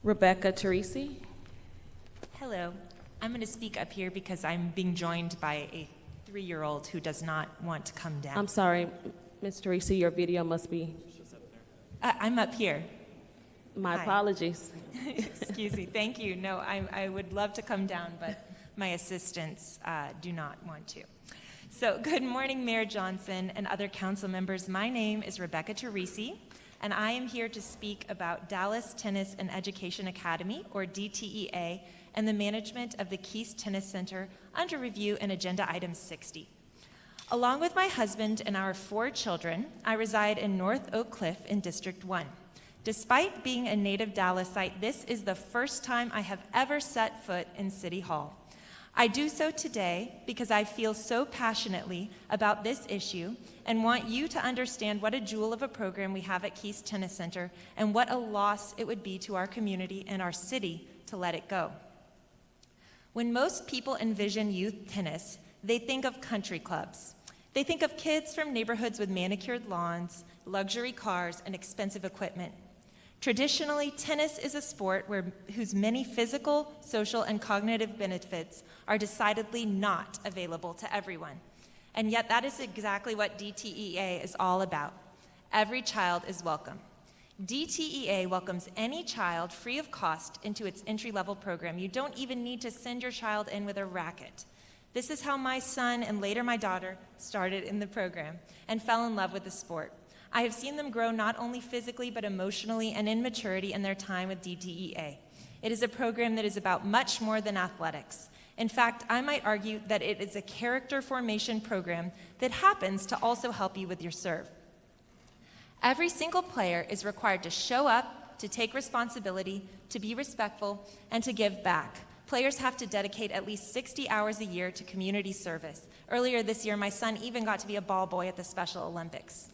Rebecca Teresi. Hello. I'm going to speak up here because I'm being joined by a 3-year-old who does not want to come down. I'm sorry, Ms. Teresi, your video must be. I'm up here. My Hi. apologies. Excuse me. Thank you. No, I would love to come down, but my assistants do not want to. So, good morning, Mayor Johnson and other council members. My name is Rebecca Teresi, and I am here to speak about Dallas Tennis and Education Academy, or DTEA, and the management of the Kiest Tennis Center under review in Agenda Item 60. Along with my husband and our 4 children, I reside in North Oak Cliff in District 1. Despite being a native Dallasite, this is the first time I have ever set foot in City Hall. I do so today because I feel so passionately about this issue and want you to understand what a jewel of a program we have at Kiest Tennis Center and what a loss it would be to our community and our city to let it go. When most people envision youth tennis, they think of country clubs. They think of kids from neighborhoods with manicured lawns, luxury cars, and expensive equipment. Traditionally, tennis is a sport whose many physical, social, and cognitive benefits are decidedly not available to everyone. And yet that is exactly what DTEA is all about. Every child is welcome. DTEA welcomes any child free of cost into its entry-level program. You don't even need to send your child in with a racket. This is how my son and later my daughter started in the program and fell in love with the sport. I have seen them grow not only physically but emotionally and in maturity in their time with DTEA. It is a program that is about much more than athletics. In fact, I might argue that it is a character formation program that happens to also help you with your serve. Every single player is required to show up, to take responsibility, to be respectful, and to give back. Players have to dedicate at least 60 hours a year to community service. Earlier this year, my son even got to be a ball boy at the Special Olympics.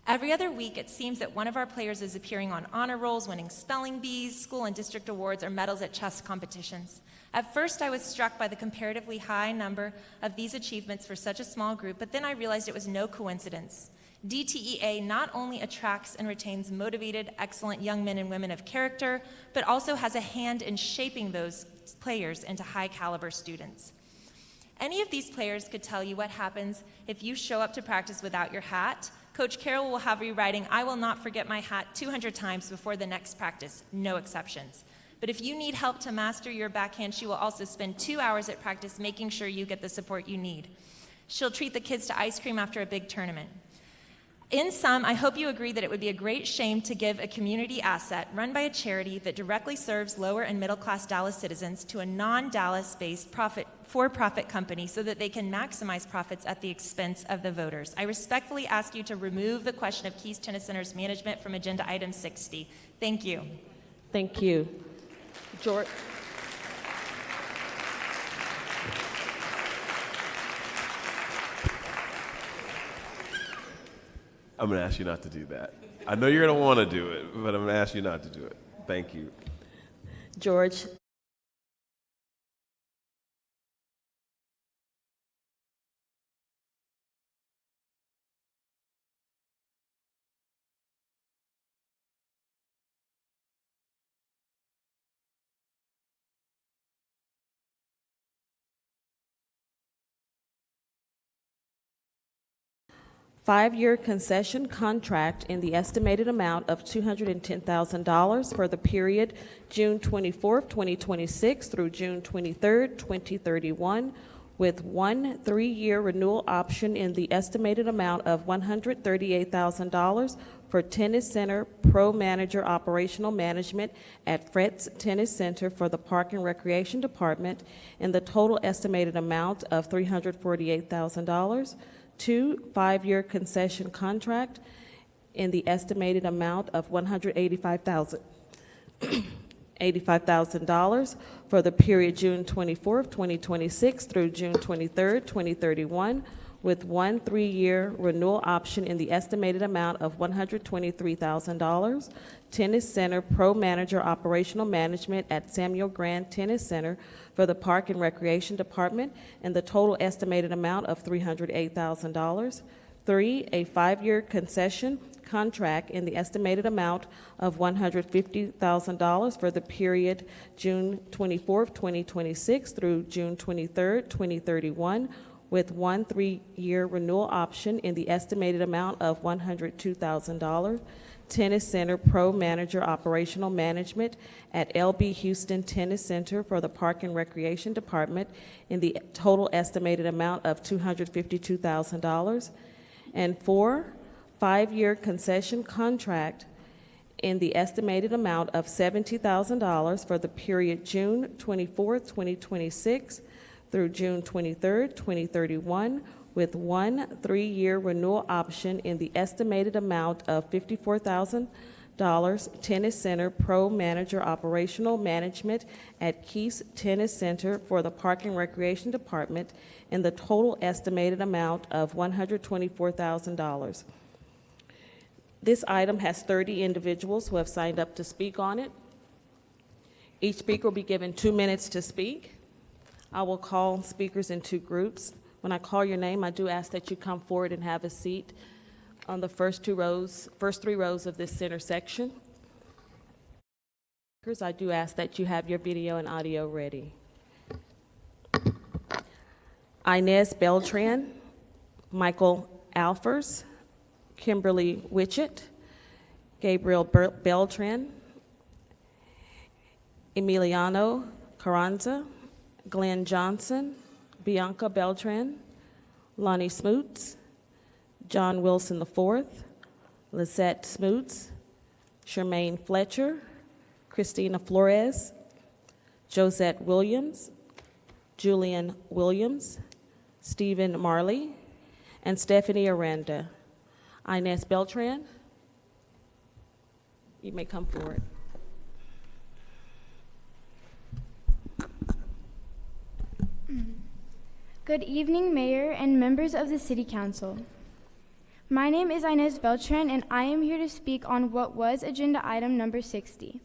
Every other week, it seems that one of our players is appearing on honor rolls, winning spelling bees, school and district awards, or medals at chess competitions. At first, I was struck by the comparatively high number of these achievements for such a small group, but then I realized it was no coincidence. DTEA not only attracts and retains motivated, excellent young men and women of character, but also has a hand in shaping those players into high-caliber students. Any of these players could tell you what happens if you show up to practice without your hat. Coach Carroll will have you writing, "I will not forget my hat," 200 times before the next practice, no exceptions. But if you need help to master your backhand, she will also spend 2 hours at practice making sure you get the support you need. She'll treat the kids to ice cream after a big tournament. In sum, I hope you agree that it would be a great shame to give a community asset run by a charity that directly serves lower and middle-class Dallas citizens to a non-Dallas-based for-profit company so that they can maximize profits at the expense of the voters. I respectfully ask you to remove the question of Kiest Tennis Center's management from Agenda Item 60. Thank you. Thank you. George. I'm going to ask you not to do that. I know you're going to want to do it, but I'm going to ask you not to do it. Thank you. George. Five-year concession contract in the estimated amount of $210,000 for the period June 24th, 2026 through June 23rd, 2031, with 1 3-year renewal option in the estimated amount of $138,000 for Tennis Center Pro Manager Operational Management at Fred's Tennis Center for the Park and Recreation Department in the total estimated amount of $348,000. 2 5-year concession contract in the estimated amount of $185,000 for the period June 24th, 2026 through June 23rd, 2031, with 1 3-year renewal option in the estimated amount of $123,000. Tennis Center Pro Manager Operational Management at Samuel Grand Tennis Center for the Park and Recreation Department in the total estimated amount of $308,000. 3, a 5-year concession contract in the estimated amount of $150,000 for the period June 24th, 2026 through June 23rd, 2031, with one 3-year renewal option in the estimated amount of $102,000. Tennis Center Pro Manager Operational Management at LB Houston Tennis Center for the Park and Recreation Department in the total estimated amount of $252,000. And 4, 5-year concession contract in the estimated amount of $70,000 for the period June 24th, 2026 through June 23rd, 2031, with one 3-year renewal option in the estimated amount of $54,000. Tennis Center Pro Manager Operational Management at Kiest Tennis Center for the Park and Recreation Department in the total estimated amount of $124,000. This item has 30 individuals who have signed up to speak on it. Each speaker will be given 2 minutes to speak. I will call speakers in 2 groups. When I call your name, I do ask that you come forward and have a seat on the first 3 rows of this center section. I do ask that you have your video and audio ready. Inez Beltran, Michael Alfers, Kimberly Witchett, Gabriel Beltran, Emiliano Carranza, Glenn Johnson, Bianca Beltran, Lonnie Smoots, John Wilson IV, Lisette Smoots, Charmaine Fletcher, Christina Flores, Josette Williams, Julian Williams, Stephen Marley, and Stephanie Aranda. Inez Beltran, you may come forward. Good evening, Mayor and members of the City Council. My name is Inez Beltran, and I am here to speak on what was agenda item number 60.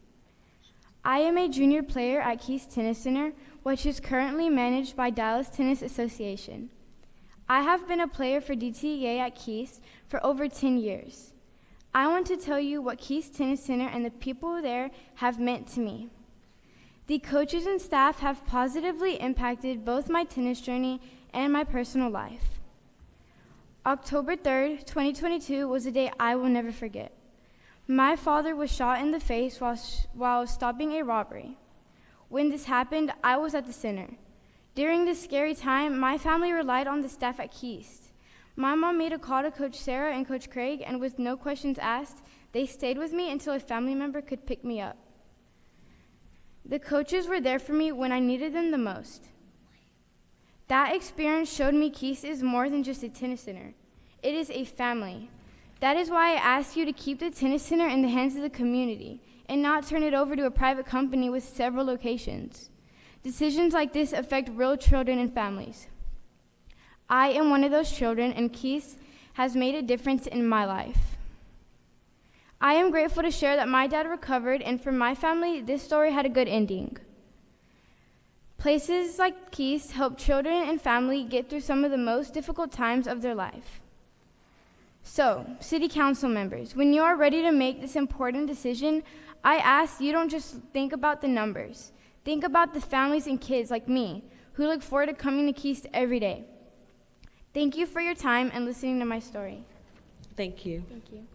I am a junior player at Kiest Tennis Center, which is currently managed by Dallas Tennis Association. I have been a player for DTEA at Kiest for over 10 years. I want to tell you what Kiest Tennis Center and the people there have meant to me. The coaches and staff have positively impacted both my tennis journey and my personal life. October 3rd, 2022 was a day I will never forget. My father was shot in the face while stopping a robbery. When this happened, I was at the center. During this scary time, my family relied on the staff at Kiest. My mom made a call to Coach Sarah and Coach Craig, and with no questions asked, they stayed with me until a family member could pick me up. The coaches were there for me when I needed them the most. That experience showed me Kiest is more than just a tennis center. It is a family. That is why I ask you to keep the tennis center in the hands of the community and not turn it over to a private company with several locations. Decisions like this affect real children and families. I am one of those children, and Kiest has made a difference in my life. I am grateful to share that my dad recovered, and for my family, this story had a good ending. Places like Kiest help children and family get through some of the most difficult times of their life. So, City Council members, when you are ready to make this important decision, I ask you don't just think about the numbers. Think about the families and kids like me who look forward to coming to Kiest every day. Thank you for your time and listening to my story. Thank you. Thank you.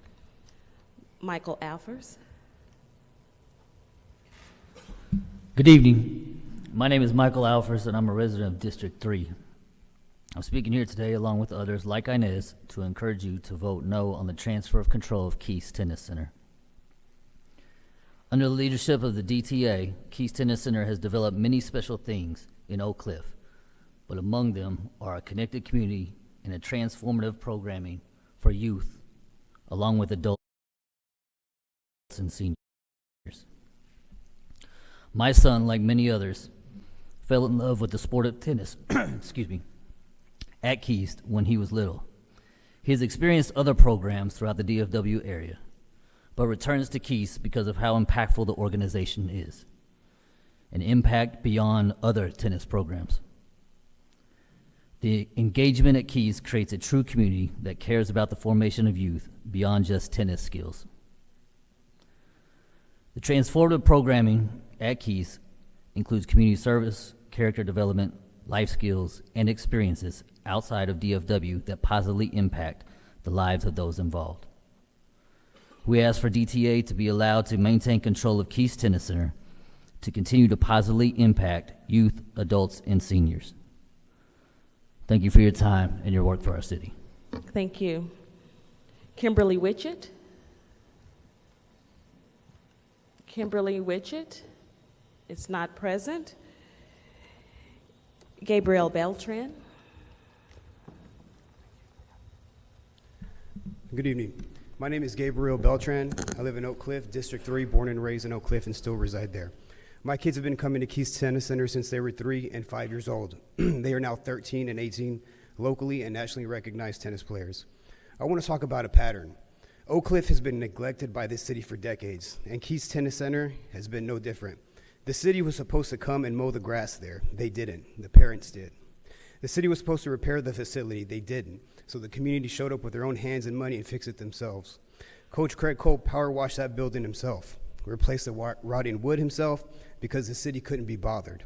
Michael Alfers. Good evening. My name is Michael Alfers, and I'm a resident of District 3. I'm speaking here today, along with others like Inez, to encourage you to vote no on the transfer of control of Kiest Tennis Center. Under the leadership of the DTEA, Kiest Tennis Center has developed many special things in Oak Cliff, but among them are a connected community and a transformative programming for youth, along with adults and seniors. My son, like many others, fell in love with the sport of tennis at Kiest when he was little. He has experienced other programs throughout the DFW area, but returns to Kiest because of how impactful the organization is, an impact beyond other tennis programs. The engagement at Kiest creates a true community that cares about the formation of youth beyond just tennis skills. The transformative programming at Kiest includes community service, character development, life skills, and experiences outside of DFW that positively impact the lives of those involved. We ask for DTEA to be allowed to maintain control of Kiest Tennis Center to continue to positively impact youth, adults, and seniors. Thank you for your time and your work for our city. Thank you. Kimberly Witchett. Kimberly Witchett is not present. Gabriel Beltran. Good evening. My name is Gabriel Beltran. I live in Oak Cliff, District 3, born and raised in Oak Cliff and still reside there. My kids have been coming to Kiest Tennis Center since they were 3 and 5 years old. They are now 13 and 18 locally and nationally recognized tennis players. I want to talk about a pattern. Oak Cliff has been neglected by this city for decades, and Kiest Tennis Center has been no different. The city was supposed to come and mow the grass there. They didn't. The parents did. The city was supposed to repair the facility. They didn't. So the community showed up with their own hands and money and fixed it themselves. Coach Craig Cole power washed that building himself, replaced the rotting wood himself because the city couldn't be bothered.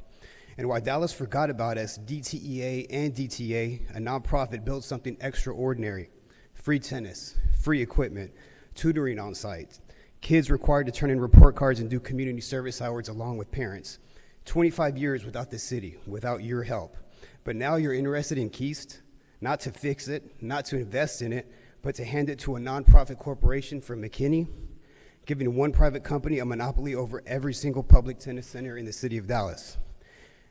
And while Dallas forgot about us, DTEA and DTEA, a nonprofit, built something extraordinary. Free tennis, free equipment, tutoring on site, kids required to turn in report cards and do community service hours along with parents. 25 years without the city, without your help. But now you're interested in Kiest, not to fix it, not to invest in it, but to hand it to a nonprofit corporation from McKinney, giving one private company a monopoly over every single public tennis center in the city of Dallas.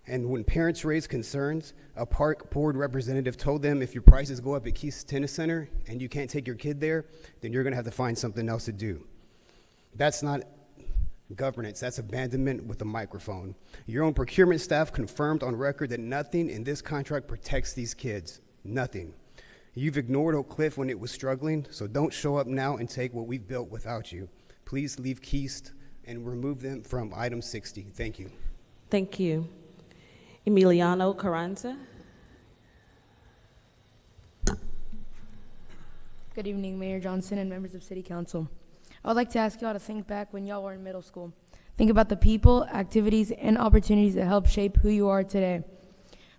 And when parents raised concerns, a park board representative told them if your prices go up at Kiest Tennis Center and you can't take your kid there, then you're gonna have to find something else to do. That's not governance, that's abandonment with a microphone. Your own procurement staff confirmed on record that nothing in this contract protects these kids, nothing. You've ignored Oak Cliff when it was struggling, so don't show up now and take what we've built without you. Please leave Kiest and remove them from item 60. Thank you. Thank you. Emiliano Carranza. Good evening, Mayor Johnson and members of City Council. I would like to ask y'all to think back when y'all were in middle school. Think about the people, activities, and opportunities that helped shape who you are today.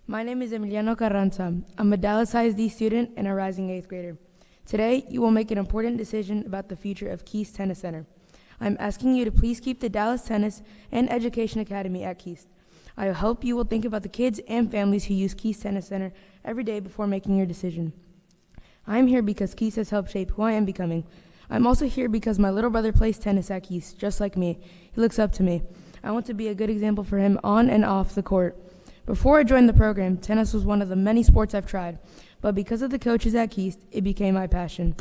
My name is Emiliano Carranza. I'm a Dallas ISD student and a rising 8th grader. Today, you will make an important decision about the future of Kiest Tennis Center. I'm asking you to please keep the Dallas Tennis and Education Academy at Kiest. I hope you will think about the kids and families who use Kiest Tennis Center every day before making your decision. I'm here because Kiest has helped shape who I am becoming. I'm also here because my little brother plays tennis at Kiest, just like me. He looks up to me. I want to be a good example for him on and off the court. Before I joined the program, tennis was one of the many sports I've tried, but because of the coaches at Kiest, it became my passion.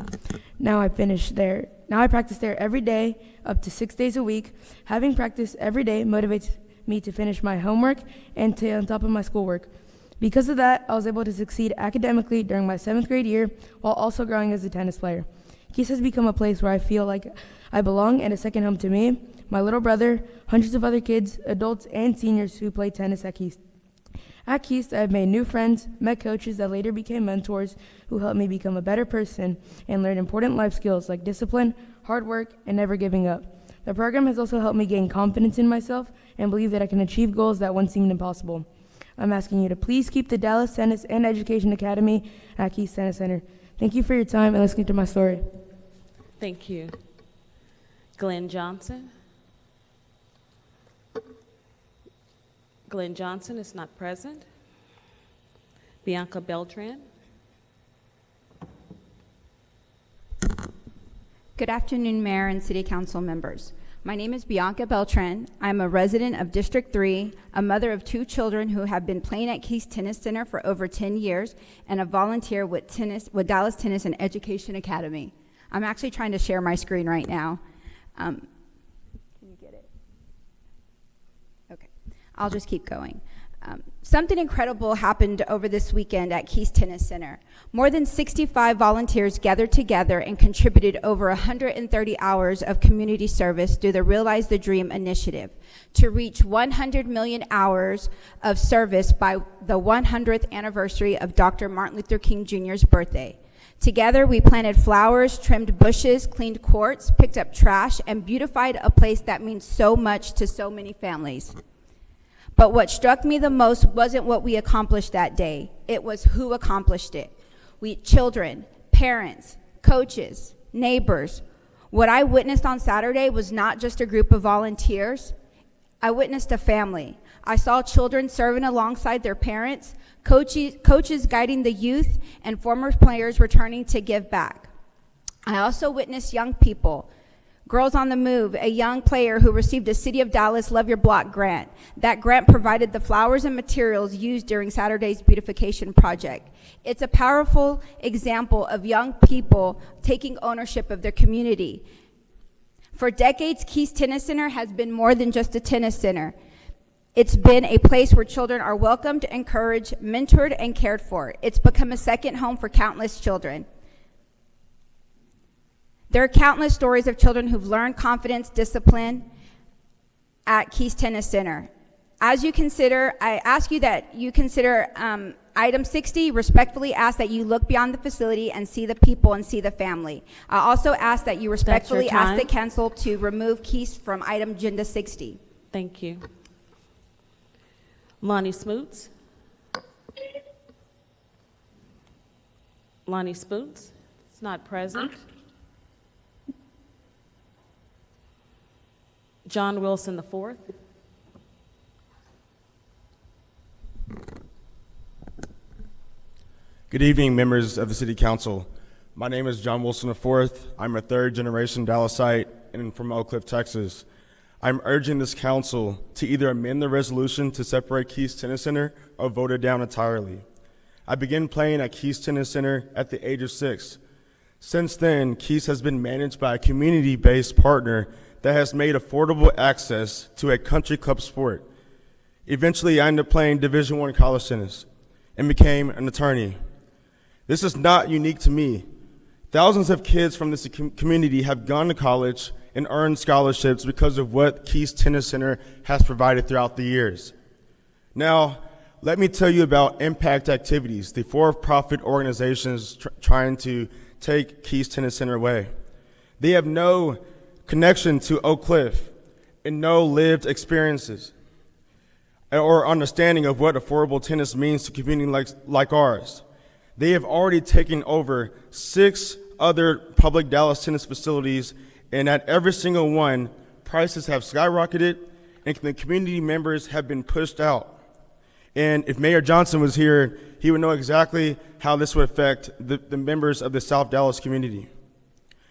Now I practice there every day, up to 6 days a week. Having practice every day motivates me to finish my homework and stay on top of my schoolwork. Because of that, I was able to succeed academically during my 7th grade year while also growing as a tennis player. Kiest has become a place where I feel like I belong and a second home to me, my little brother, hundreds of other kids, adults, and seniors who play tennis at Kiest. At Kiest, I have made new friends, met coaches that later became mentors who helped me become a better person and learn important life skills like discipline, hard work, and never giving up. The program has also helped me gain confidence in myself and believe that I can achieve goals that once seemed impossible. I'm asking you to please keep the Dallas Tennis and Education Academy at Kiest Tennis Center. Thank you for your time and listening to my story. Thank you. Glenn Johnson. Glenn Johnson is not present. Bianca Beltran. Good afternoon, Mayor and City Council members. My name is Bianca Beltran. I'm a resident of District 3, a mother of 2 children who have been playing at Kiest Tennis Center for over 10 years, and a volunteer with Dallas Tennis and Education Academy. I'm actually trying to share my screen right now. Can you get it? Okay, I'll just keep going. Something incredible happened over this weekend at Kiest Tennis Center. More than 65 volunteers gathered together and contributed over 130 hours of community service through the Realize the Dream initiative to reach 100 million hours of service by the 100th anniversary of Dr. Martin Luther King Jr.'s birthday. Together, we planted flowers, trimmed bushes, cleaned courts, picked up trash, and beautified a place that means so much to so many families. But what struck me the most wasn't what we accomplished that day. It was who accomplished it. Children, parents, coaches, neighbors. What I witnessed on Saturday was not just a group of volunteers. I witnessed a family. I saw children serving alongside their parents, coaches guiding the youth, and former players returning to give back. I also witnessed young people. Girls on the Move, a young player who received a City of Dallas Love Your Block grant. That grant provided the flowers and materials used during Saturday's beautification project. It's a powerful example of young people taking ownership of their community. For decades, Kiest Tennis Center has been more than just a tennis center. It's been a place where children are welcomed, encouraged, mentored, and cared for. It's become a second home for countless children. There are countless stories of children who've learned confidence, discipline at Kiest Tennis Center. As you consider, I ask you that you consider item 60, respectfully ask that you look beyond the facility and see the people and see the family. I also ask that you respectfully ask the council to remove Kiest from item agenda 60. Thank you. Lonnie Smoots. Lonnie Smoots is not present. John Wilson IV. Good evening, members of the City Council. My name is John Wilson IV. I'm a third-generation Dallasite and from Oak Cliff, Texas. I'm urging this council to either amend the resolution to separate Kiest Tennis Center or vote it down entirely. I began playing at Kiest Tennis Center at the age of 6. Since then, Kiest has been managed by a community-based partner that has made affordable access to a country club sport. Eventually, I ended up playing Division I college tennis and became an attorney. This is not unique to me. Thousands of kids from this community have gone to college and earned scholarships because of what Kiest Tennis Center has provided throughout the years. Now, let me tell you about impact activities, the for-profit organizations trying to take Kiest Tennis Center away. They have no connection to Oak Cliff and no lived experiences or understanding of what affordable tennis means to communities like ours. They have already taken over 6 other public Dallas tennis facilities, and at every single one, prices have skyrocketed and the community members have been pushed out. And if Mayor Johnson was here, he would know exactly how this would affect the members of the South Dallas community.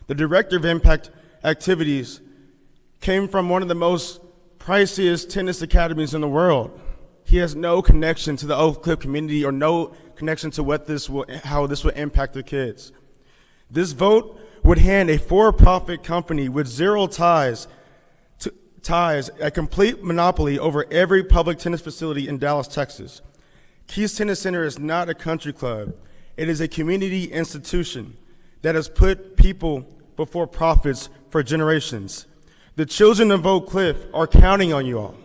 The director of impact activities came from one of the most priciest tennis academies in the world. He has no connection to the Oak Cliff community or no connection to how this will impact the kids. This vote would hand a for-profit company with zero ties, a complete monopoly over every public tennis facility in Dallas, Texas. Kiest Tennis Center is not a country club. It is a community institution that has put people before profits for generations. The children of Oak Cliff are counting on you all.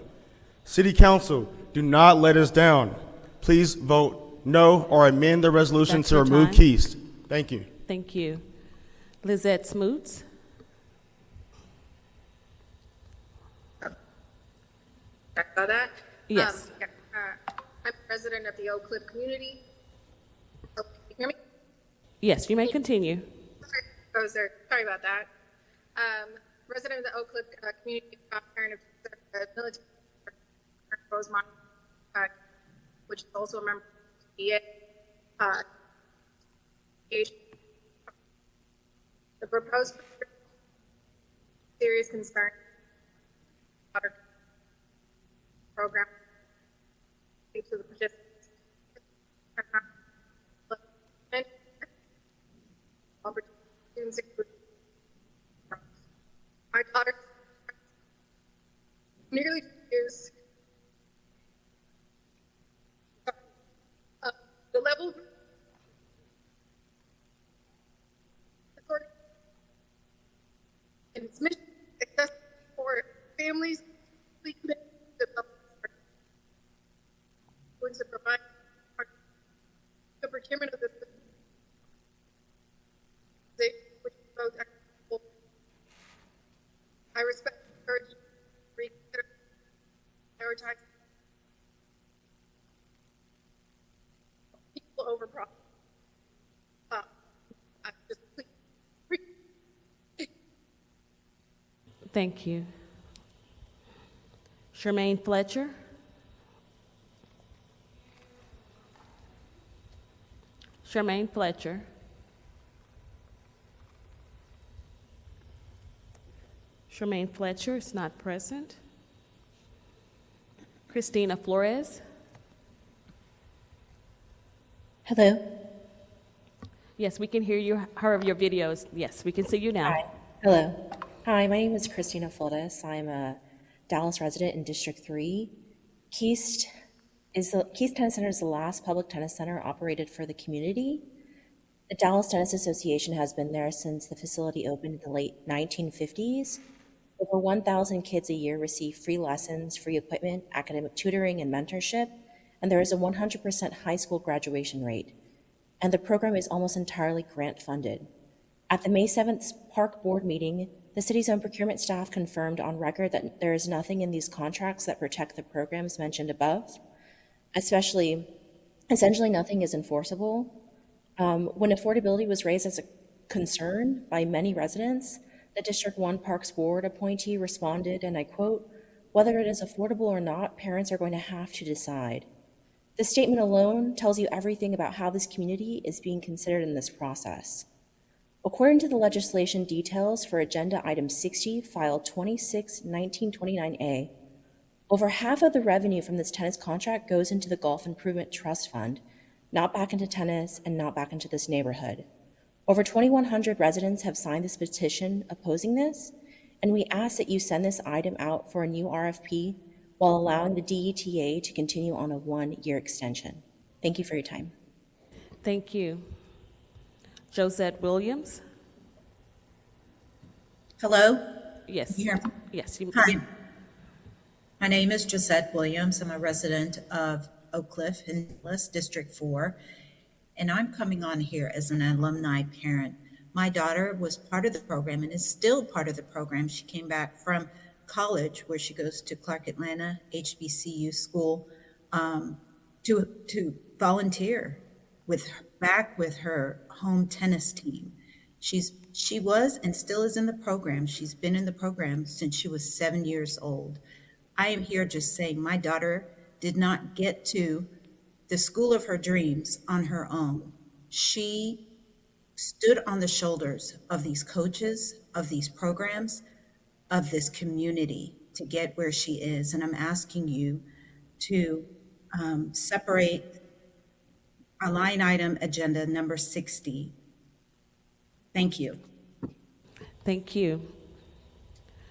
City Council, do not let us down. Please vote no or amend the resolution to remove Kiest. Thank you. Thank you. Lizette Smoots. About that? Yes. I'm president of the Oak Cliff community. Oh, can you hear me? Yes, you may continue. Sorry about that. Resident of the Oak Cliff community, parent of the military, Rosemont, which is also a member of the DTEA. The proposed serious concern about our program to the participants. Opportunities include my daughter nearly 2 years going to provide the procurement of this, which is both equitable. I respect and encourage you to reconsider, prioritize people over profit. I just Thank you. Charmaine Fletcher. Charmaine Fletcher. Charmaine Fletcher is not present. Christina Flores. Hello. Yes, we can hear you, her of your videos. Yes, we can see you now. Hi. Hello. Hi, my name is Christina Flores. I'm a Dallas resident in District 3. Kiest Tennis Center is the last public tennis center operated for the community. The Dallas Tennis Association has been there since the facility opened in the late 1950s. Over 1,000 kids a year receive free lessons, free equipment, academic tutoring, and mentorship, and there is a 100% high school graduation rate. And the program is almost entirely grant funded. At the May 7th Park Board meeting, the city's own procurement staff confirmed on record that there is nothing in these contracts that protect the programs mentioned above. Essentially nothing is enforceable. When affordability was raised as a concern by many residents, the District 1 Parks Board appointee responded, and I quote, "Whether it is affordable or not, parents are going to have to decide." This statement alone tells you everything about how this community is being considered in this process. According to the legislation details for Agenda Item 60, File 26-1929A, over half of the revenue from this tennis contract goes into the Golf Improvement Trust Fund, not back into tennis and not back into this neighborhood. Over 2,100 residents have signed this petition opposing this, and we ask that you send this item out for a new RFP while allowing the DTEA to continue on a 1-year extension. Thank you for your time. Thank you. Josette Williams. Hello? Yes. You hear me? Yes. Hi. My name is Josette Williams. I'm a resident of Oak Cliff in Dallas, District 4, and I'm coming on here as an alumni parent. My daughter was part of the program and is still part of the program. She came back from college, where she goes to Clark Atlanta HBCU school, to volunteer back with her home tennis team. She was and still is in the program. She's been in the program since she was 7 years old. I am here just saying my daughter did not get to the school of her dreams on her own. She stood on the shoulders of these coaches, of these programs, of this community to get where she is. And I'm asking you to separate our line item agenda number 60. Thank you. Thank you.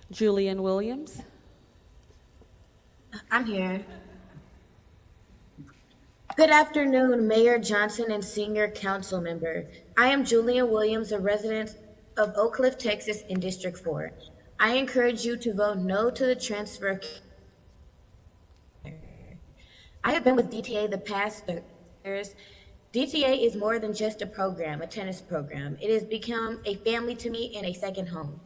Julian Williams. I'm here. Good afternoon, Mayor Johnson and Senior Council Member. I am Julian Williams, a resident of Oak Cliff, Texas in District 4. I encourage you to vote no to the transfer. I have been with DTEA the past 30 years. DTEA is more than just a program, a tennis program. It has become a family to me and a second home.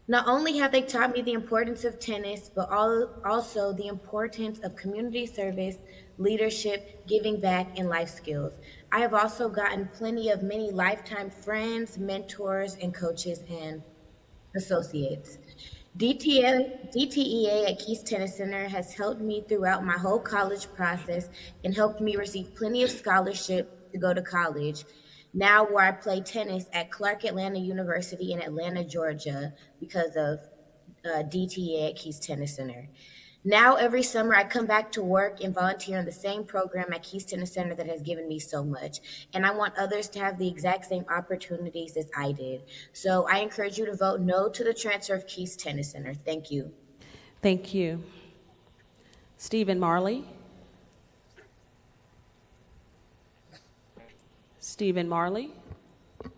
Not only have they taught me the importance of tennis, but also the importance of community service, leadership, giving back, and life skills. I have also gotten many lifetime friends, mentors, and coaches and associates. DTEA at Kiest Tennis Center has helped me throughout my whole college process and helped me receive plenty of scholarship to go to college. Now where I play tennis at Clark Atlanta University in Atlanta, Georgia, because of DTEA at Kiest Tennis Center. Now every summer I come back to work and volunteer in the same program at Kiest Tennis Center that has given me so much. And I want others to have the exact same opportunities as I did. So I encourage you to vote no to the transfer of Kiest Tennis Center. Thank you. Thank you. Stephen Marley. Stephen Marley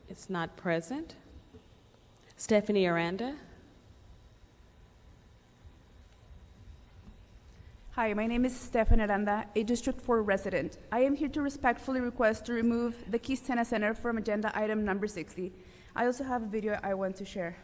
is not present. Stephanie Aranda. Hi, my name is Stefan Aranda, a District 4 resident. I am here to respectfully request to remove the Kiest Tennis Center from agenda item number 60. I also have a video I want to share.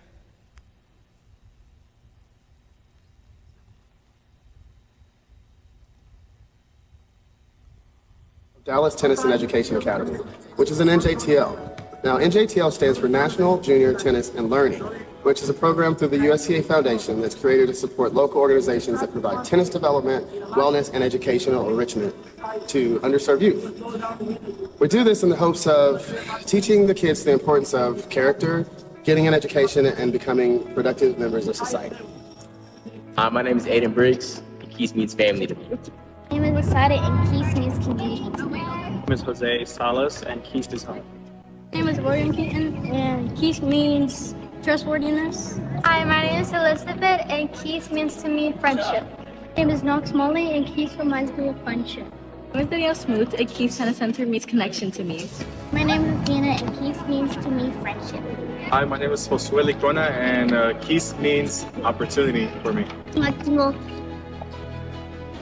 Dallas Tennis and Education Academy, which is an NJTL. Now, NJTL stands for National Junior Tennis and Learning, which is a program through the USTA Foundation that's created to support local organizations that provide tennis development, wellness, and educational enrichment to underserved youth. We do this in the hopes of teaching the kids the importance of character, getting an education, and becoming productive members of society. My name is Aiden Briggs. Kiest means family to me. My name is Sada, and Kiest means community to me. My name is Jose Salas, and Kiest is home. My name is William Keaton, and Kiest means trustworthiness. Hi, my name is Elizabeth, and Kiest means to me friendship. My name is Knox Molly, and Kiest reminds me of friendship. My name is Danielle Smoot, and Kiest Tennis Center means connection to me. My name is Dina, and Kiest means to me friendship. Hi, my name is Josue Licona, and Kiest means opportunity for me. Maximo.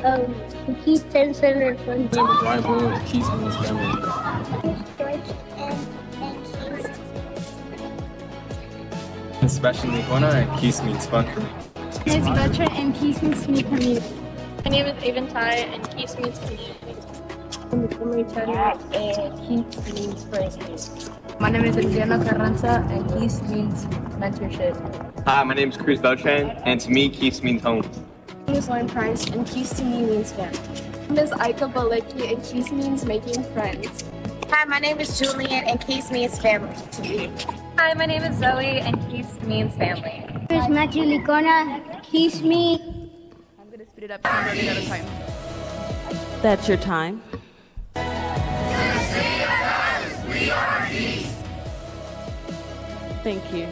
The Kiest Tennis Center for me. My name is Ryan Boone, and Kiest means family. George and Kiest. Sebastian Licona, and Kiest means fun for me. My name is Bertrand, and Kiest means to me community. My name is Avon Ty, and Kiest means community. I'm Montgomery Turner, and Kiest means friends. My name is Adriana Carranza, and Kiest means mentorship. Hi, my name is Cruz Beltran, and to me, Kiest means home. My name is Lauren Price, and Kiest to me means family. My name is Aika Balecki, and Kiest means making friends. Hi, my name is Julian, and Kiest means family to me. Hi, my name is Zoe, and Kiest means family. My name is Matthew Licona, Kiest means. I'm going to speed it up and run it out of time. That's your time. Thank you.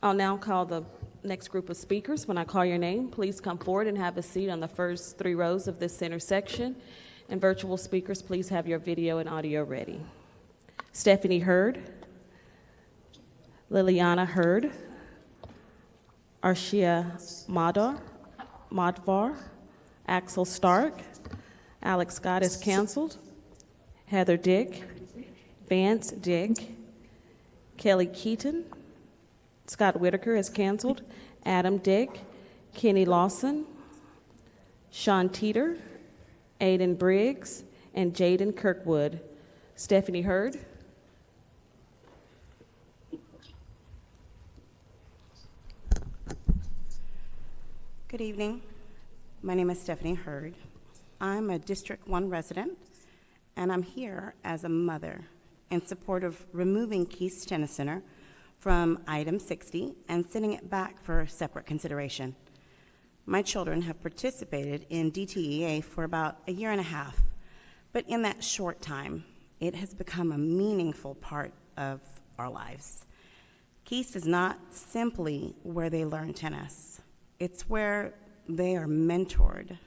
I'll now call the next group of speakers. When I call your name, please come forward and have a seat on the first 3 rows of this center section. And virtual speakers, please have your video and audio ready. Stephanie Hurd, Liliana Hurd, Arshia Madvar, Axel Stark, Alex Scott is canceled, Heather Dick, Vance Dick, Kelly Keaton, Scott Whitaker is canceled, Adam Dick, Kenny Lawson, Sean Teeter, Aiden Briggs, and Jaden Kirkwood. Stephanie Hurd. Good evening. My name is Stephanie Hurd. I'm a District 1 resident, and I'm here as a mother in support of removing Kiest Tennis Center from item 60 and sending it back for separate consideration. My children have participated in DTEA for about a year and a half, but in that short time, it has become a meaningful part of our lives. Kiest is not simply where they learn tennis. It's where they are mentored,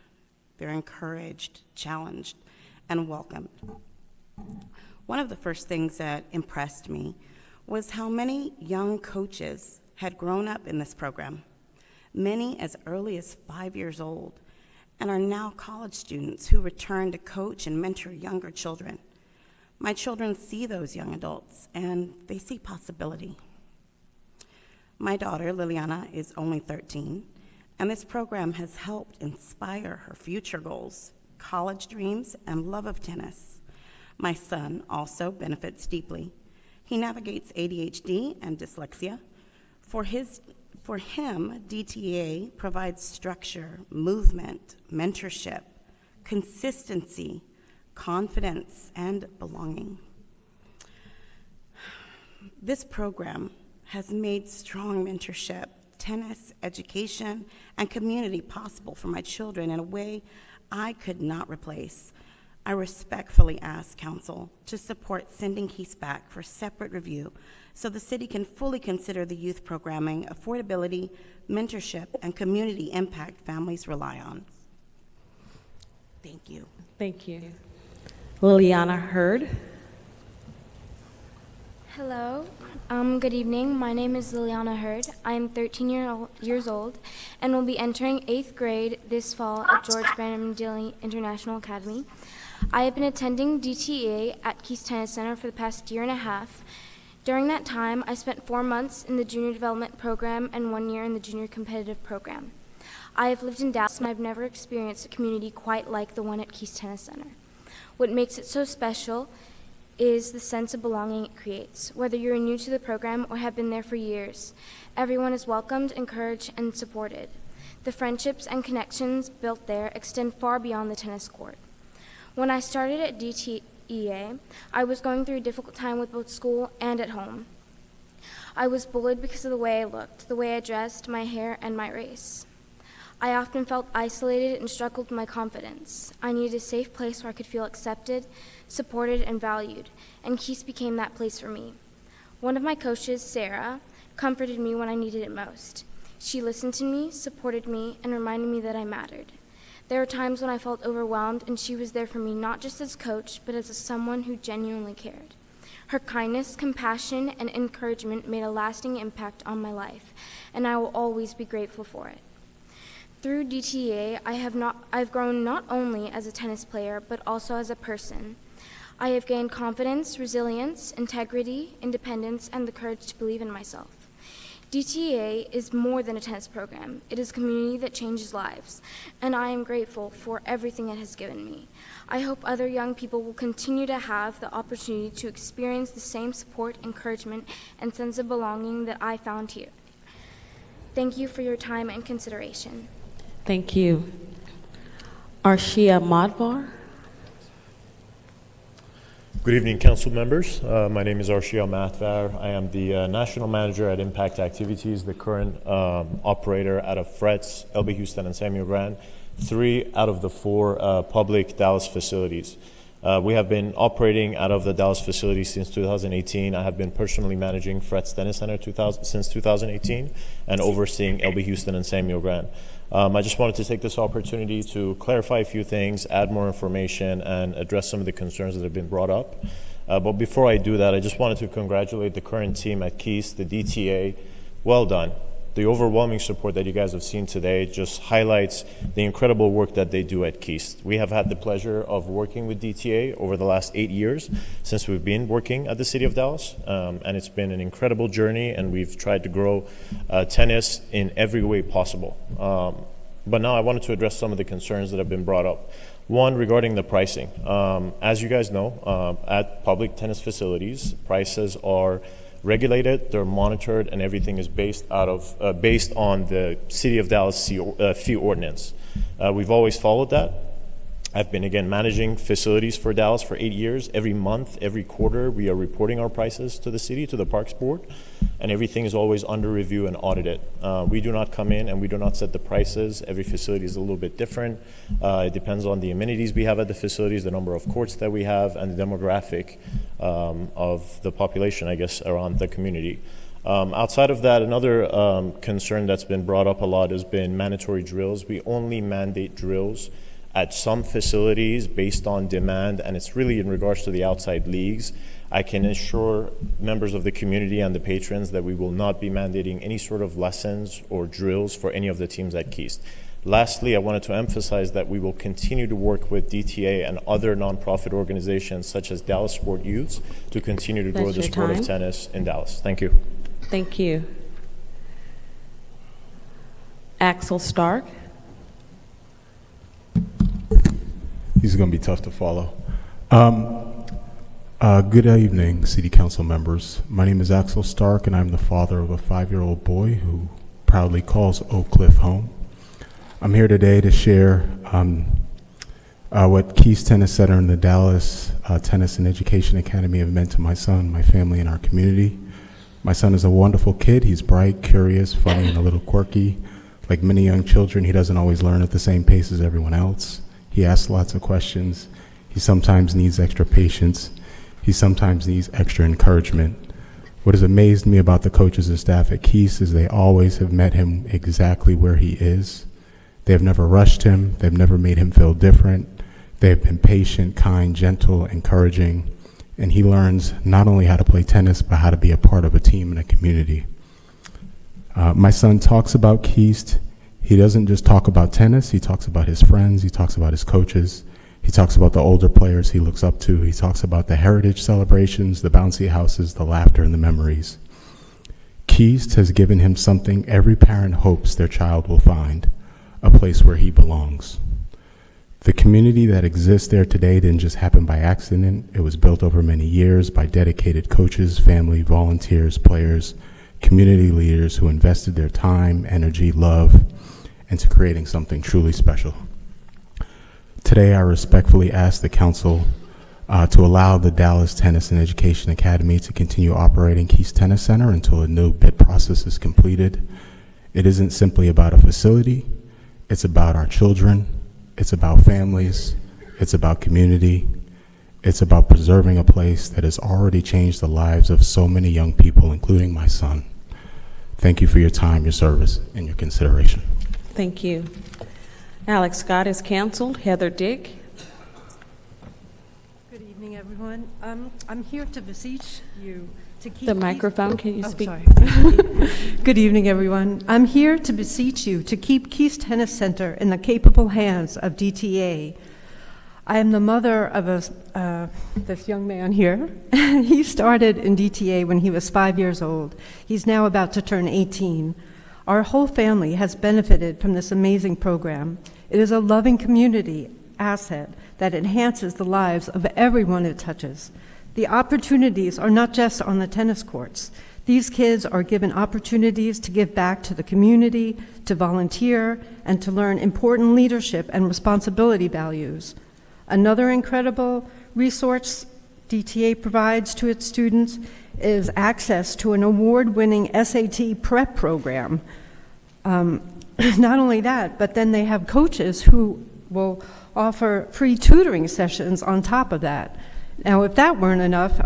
they're encouraged, challenged, and welcomed. One of the first things that impressed me was how many young coaches had grown up in this program, many as early as 5 years old, and are now college students who return to coach and mentor younger children. My children see those young adults, and they see possibility. My daughter, Liliana, is only 13, and this program has helped inspire her future goals, college dreams, and love of tennis. My son also benefits deeply. He navigates ADHD and dyslexia. For him, DTEA provides structure, movement, mentorship, consistency, confidence, and belonging. This program has made strong mentorship, tennis, education, and community possible for my children in a way I could not replace. I respectfully ask Council to support sending Kiest back for separate review so the city can fully consider the youth programming, affordability, mentorship, and community impact families rely on. Thank you. Thank you. Liliana Hurd. Hello. Good evening. My name is Liliana Hurd. I am 13 years old and will be entering 8th grade this fall at George Barnum Dilly International Academy. I have been attending DTEA at Kiest Tennis Center for the past year and a half. During that time, I spent 4 months in the junior development program and 1 year in the junior competitive program. I have lived in Dallas and I've never experienced a community quite like the one at Kiest Tennis Center. What makes it so special is the sense of belonging it creates. Whether you're new to the program or have been there for years, everyone is welcomed, encouraged, and supported. The friendships and connections built there extend far beyond the tennis court. When I started at DTEA, I was going through a difficult time with both school and at home. I was bullied because of the way I looked, the way I dressed, my hair, and my race. I often felt isolated and struggled with my confidence. I needed a safe place where I could feel accepted, supported, and valued, and Kiest became that place for me. One of my coaches, Sarah, comforted me when I needed it most. She listened to me, supported me, and reminded me that I mattered. There were times when I felt overwhelmed, and she was there for me not just as coach, but as someone who genuinely cared. Her kindness, compassion, and encouragement made a lasting impact on my life, and I will always be grateful for it. Through DTEA, I've grown not only as a tennis player, but also as a person. I have gained confidence, resilience, integrity, independence, and the courage to believe in myself. DTEA is more than a tennis program. It is a community that changes lives, and I am grateful for everything it has given me. I hope other young people will continue to have the opportunity to experience the same support, encouragement, and sense of belonging that I found here. Thank you for your time and consideration. Thank you. Arshia Madvar. Good evening, council members. My name is Arshia Madvar. I am the national manager at Impact Activities, the current operator out of Fretz, LB Houston, and Samuel Brand, 3 out of the 4 public Dallas facilities. We have been operating out of the Dallas facility since 2018. I have been personally managing Fretz Tennis Center since 2018 and overseeing LB Houston and Samuel Brand. I just wanted to take this opportunity to clarify a few things, add more information, and address some of the concerns that have been brought up. But before I do that, I just wanted to congratulate the current team at Kiest, the DTA. Well done. The overwhelming support that you guys have seen today just highlights the incredible work that they do at Kiest. We have had the pleasure of working with DTA over the last 8 years since we've been working at the City of Dallas, and it's been an incredible journey, and we've tried to grow tennis in every way possible. But now I wanted to address some of the concerns that have been brought up. One, regarding the pricing. As you guys know, at public tennis facilities, prices are regulated, they're monitored, and everything is based on the City of Dallas fee ordinance. We've always followed that. I've been, again, managing facilities for Dallas for 8 years. Every month, every quarter, we are reporting our prices to the city, to the Parks Board, and everything is always under review and audited. We do not come in and we do not set the prices. Every facility is a little bit different. It depends on the amenities we have at the facilities, the number of courts that we have, and the demographic of the population, I guess, around the community. Outside of that, another concern that's been brought up a lot has been mandatory drills. We only mandate drills at some facilities based on demand, and it's really in regards to the outside leagues. I can assure members of the community and the patrons that we will not be mandating any sort of lessons or drills for any of the teams at Kiest. Lastly, I wanted to emphasize that we will continue to work with DTA and other nonprofit organizations such as Dallas Sport Youths to continue to grow the sport of tennis in Dallas. Thank you. Thank you. Axel Stark. These are going to be tough to follow. Good evening, City Council members. My name is Axel Stark, and I'm the father of a 5-year-old boy who proudly calls Oak Cliff home. I'm here today to share what Kiest Tennis Center and the Dallas Tennis and Education Academy have meant to my son, my family, and our community. My son is a wonderful kid. He's bright, curious, funny, and a little quirky. Like many young children, he doesn't always learn at the same pace as everyone else. He asks lots of questions. He sometimes needs extra patience. He sometimes needs extra encouragement. What has amazed me about the coaches and staff at Kiest is they always have met him exactly where he is. They have never rushed him. They've never made him feel different. They have been patient, kind, gentle, encouraging, and he learns not only how to play tennis, but how to be a part of a team and a community. My son talks about Kiest. He doesn't just talk about tennis, he talks about his friends, he talks about his coaches, he talks about the older players he looks up to, he talks about the heritage celebrations, the bouncy houses, the laughter, and the memories. Kiest has given him something every parent hopes their child will find, a place where he belongs. The community that exists there today didn't just happen by accident. It was built over many years by dedicated coaches, family, volunteers, players, community leaders who invested their time, energy, love into creating something truly special. Today, I respectfully ask the council to allow the Dallas Tennis and Education Academy to continue operating Kiest Tennis Center until a new bid process is completed. It isn't simply about a facility, it's about our children, it's about families, it's about community, it's about preserving a place that has already changed the lives of so many young people, including my son. Thank you for your time, your service, and your consideration. Thank you. Alex Scott is canceled. Heather Dick. Good evening, everyone. I'm here to beseech you to keep The microphone, can you speak? Sorry. Good evening, everyone. I'm here to beseech you to keep Kiest Tennis Center in the capable hands of DTEA. I am the mother of this young man here. He started in DTEA when he was 5 years old. He's now about to turn 18. Our whole family has benefited from this amazing program. It is a loving community asset that enhances the lives of everyone it touches. The opportunities are not just on the tennis courts. These kids are given opportunities to give back to the community, to volunteer, and to learn important leadership and responsibility values. Another incredible resource DTA provides to its students is access to an award-winning SAT prep program. Not only that, but then they have coaches who will offer free tutoring sessions on top of that. Now, if that weren't enough,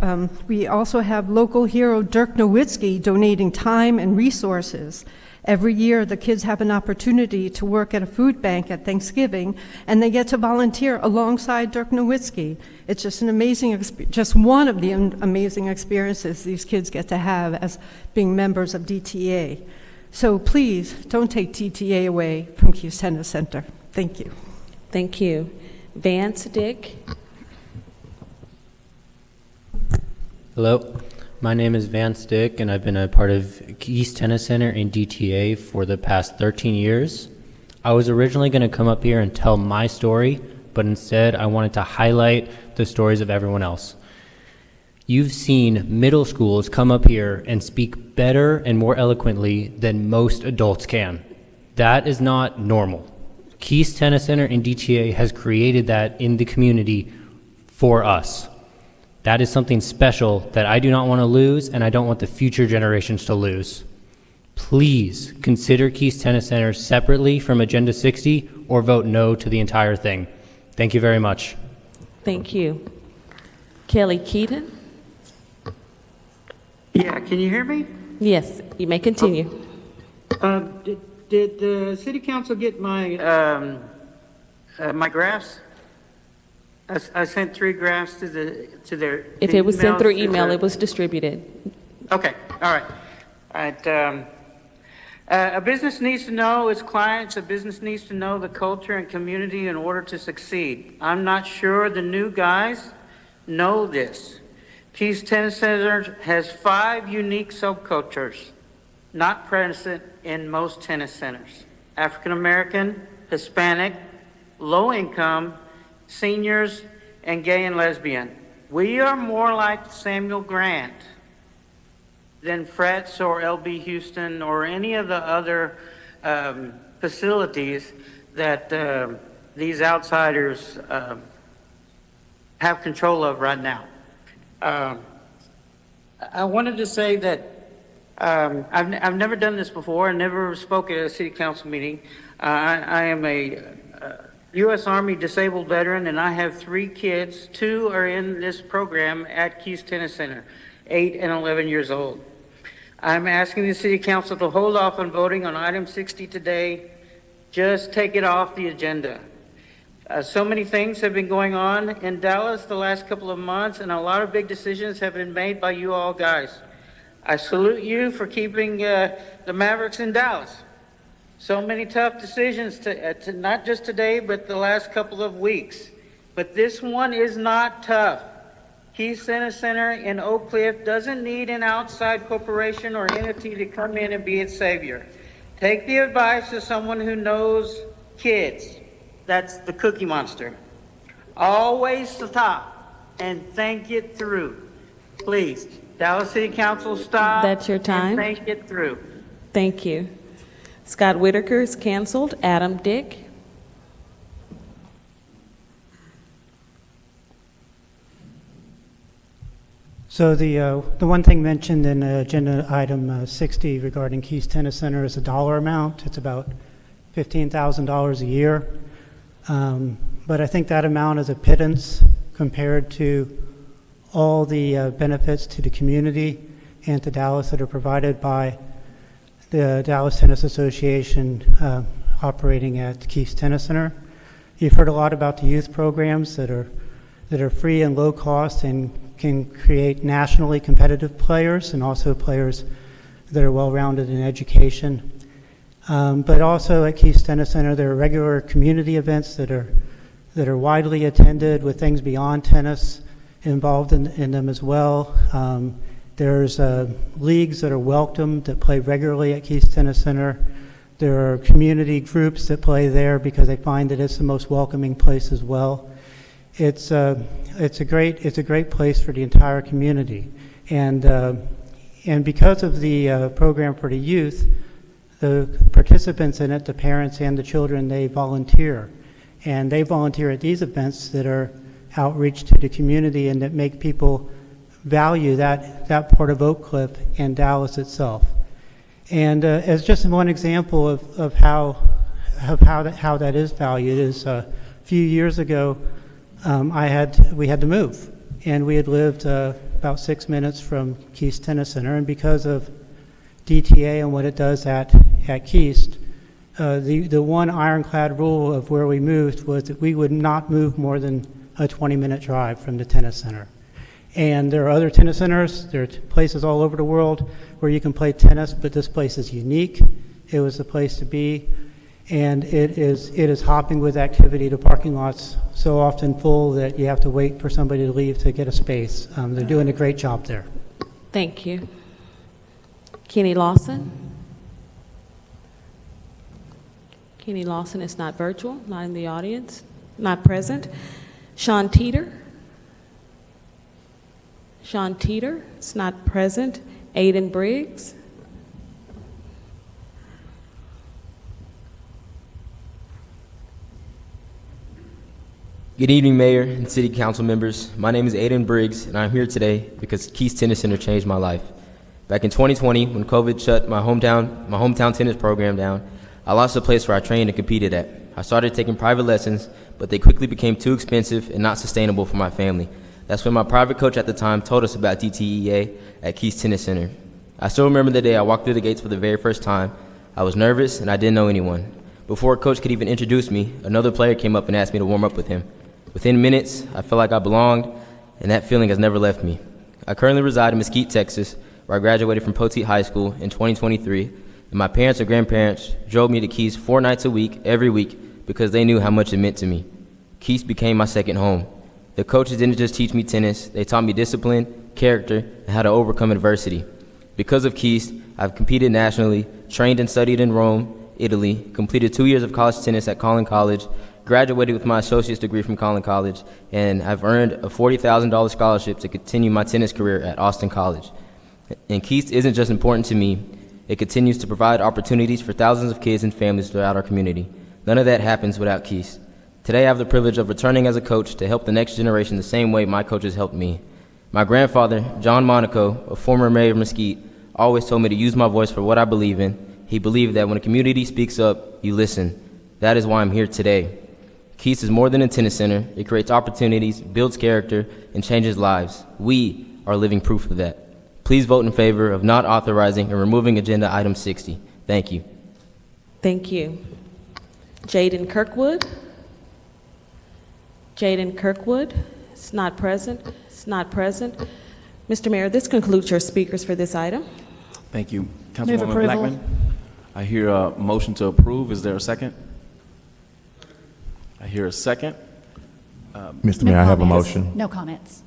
we also have local hero Dirk Nowitzki donating time and resources. Every year, the kids have an opportunity to work at a food bank at Thanksgiving, and they get to volunteer alongside Dirk Nowitzki. It's just an amazing, just one of the amazing experiences these kids get to have as being members of DTEA. So please, don't take DTEA away from Kiest Tennis Center. Thank you. Thank you. Vance Dick. Hello, my name is Vance Dick, and I've been a part of Kiest Tennis Center in DTEA for the past 13 years. I was originally going to come up here and tell my story, but instead I wanted to highlight the stories of everyone else. You've seen middle schools come up here and speak better and more eloquently than most adults can. That is not normal. Kiest Tennis Center in DTEA has created that in the community for us. That is something special that I do not want to lose, and I don't want the future generations to lose. Please consider Kiest Tennis Center separately from Agenda 60 or vote no to the entire thing. Thank you very much. Thank you. Kelly Keaton. Yeah, can you hear me? Yes, you may continue. Did the city council get my my graphs? I sent 3 graphs to their. If it was sent through emails. email, it was distributed. Okay, all right. All right. A business needs to know its clients. A business needs to know the culture and community in order to succeed. I'm not sure the new guys know this. Kiest Tennis Center has 5 unique subcultures, not present in most tennis centers: African American, Hispanic, low income, seniors, and gay and lesbian. We are more like Samuel Grant than Fretz or LB Houston or any of the other facilities that these outsiders have control of right now. I wanted to say that I've never done this before. I never spoke at a city council meeting. I am a U.S. Army disabled veteran, and I have 3 kids. 2 are in this program at Kiest Tennis Center, 8 and 11 years old. I'm asking the City Council to hold off on voting on item 60 today. Just take it off the agenda. So many things have been going on in Dallas the last couple of months, and a lot of big decisions have been made by you all guys. I salute you for keeping the Mavericks in Dallas. So many tough decisions to not just today, but the last couple of weeks. But this one is not tough. Kiest Tennis Center in Oak Cliff doesn't need an outside corporation or entity to come in and be its savior. Take the advice of someone who knows kids. That's the Cookie Monster. Always stop and think it through. Please, Dallas City Council, stop. That's your time. And think it through. Thank you. Scott Whitaker is canceled. Adam Dick. So the one thing mentioned in agenda item 60 regarding Kiest Tennis Center is a dollar amount. It's about $15,000 a year. But I think that amount is a pittance compared to all the benefits to the community and to Dallas that are provided by the Dallas Tennis Association operating at Kiest Tennis Center. You've heard a lot about the youth programs that are free and low cost and can create nationally competitive players and also players that are well-rounded in education. But also at Kiest Tennis Center, there are regular community events that are widely attended with things beyond tennis involved in them as well. There's leagues that are welcomed that play regularly at Kiest Tennis Center. There are community groups that play there because they find that it's the most welcoming place as well. It's a great place for the entire community, and because of the program for the youth, the participants in it, the parents and the children, they volunteer, and they volunteer at these events that are outreach to the community and that make people value that part of Oak Cliff and Dallas itself. And as just one example of how that is valued is a few years ago, we had to move, and we had lived about 6 minutes from Kiest Tennis Center, and because of DTEA and what it does at Kiest, the one ironclad rule of where we moved was that we would not move more than a 20-minute drive from the tennis center. And there are other tennis centers, there are places all over the world where you can play tennis, but this place is unique. It was the place to be, and it is hopping with activity. The parking lot's so often full that you have to wait for somebody to leave to get a space. They're doing a great job there. Thank you. Kenny Lawson. Kenny Lawson is not virtual, not in the audience, not present. Sean Teeter. Sean Teeter is not present. Aiden Briggs. Good evening, Mayor and City Council members. My name is Aiden Briggs, and I'm here today because Kiest Tennis Center changed my life. Back in 2020, when COVID shut my hometown tennis program down, I lost the place where I trained and competed at. I started taking private lessons, but they quickly became too expensive and not sustainable for my family. That's when my private coach at the time told us about DTEA at Kiest Tennis Center. I still remember the day I walked through the gates for the very first time. I was nervous and I didn't know anyone. Before a coach could even introduce me, another player came up and asked me to warm up with him. Within minutes, I felt like I belonged, and that feeling has never left me. I currently reside in Mesquite, Texas, where I graduated from Poteet High School in 2023, and my parents or grandparents drove me to Kiest 4 nights a week, every week, because they knew how much it meant to me. Kiest became my second home. The coaches didn't just teach me tennis, they taught me discipline, character, and how to overcome adversity. Because of Kiest, I've competed nationally, trained and studied in Rome, Italy, completed 2 years of college tennis at Collin College, graduated with my associate's degree from Collin College, and I've earned a $40,000 scholarship to continue my tennis career at Austin College. And Kiest isn't just important to me, it continues to provide opportunities for thousands of kids and families throughout our community. None of that happens without Kiest. Today I have the privilege of returning as a coach to help the next generation the same way my coaches helped me. My grandfather, John Monaco, a former mayor of Mesquite, always told me to use my voice for what I believe in. He believed that when a community speaks up, you listen. That is why I'm here today. Kiest is more than a tennis center. It creates opportunities, builds character, and changes lives. We are living proof of that. Please vote in favor of not authorizing and removing agenda item 60. Thank you. Thank you. Jaden Kirkwood. Jaden Kirkwood is not present. Is not present. Mr. Mayor, this concludes your speakers for this item. Thank you. Move Councilwoman approval. Blackman? I hear a motion to approve. Is there a second? I hear a second. Mr. Mayor, I have a motion. No comments.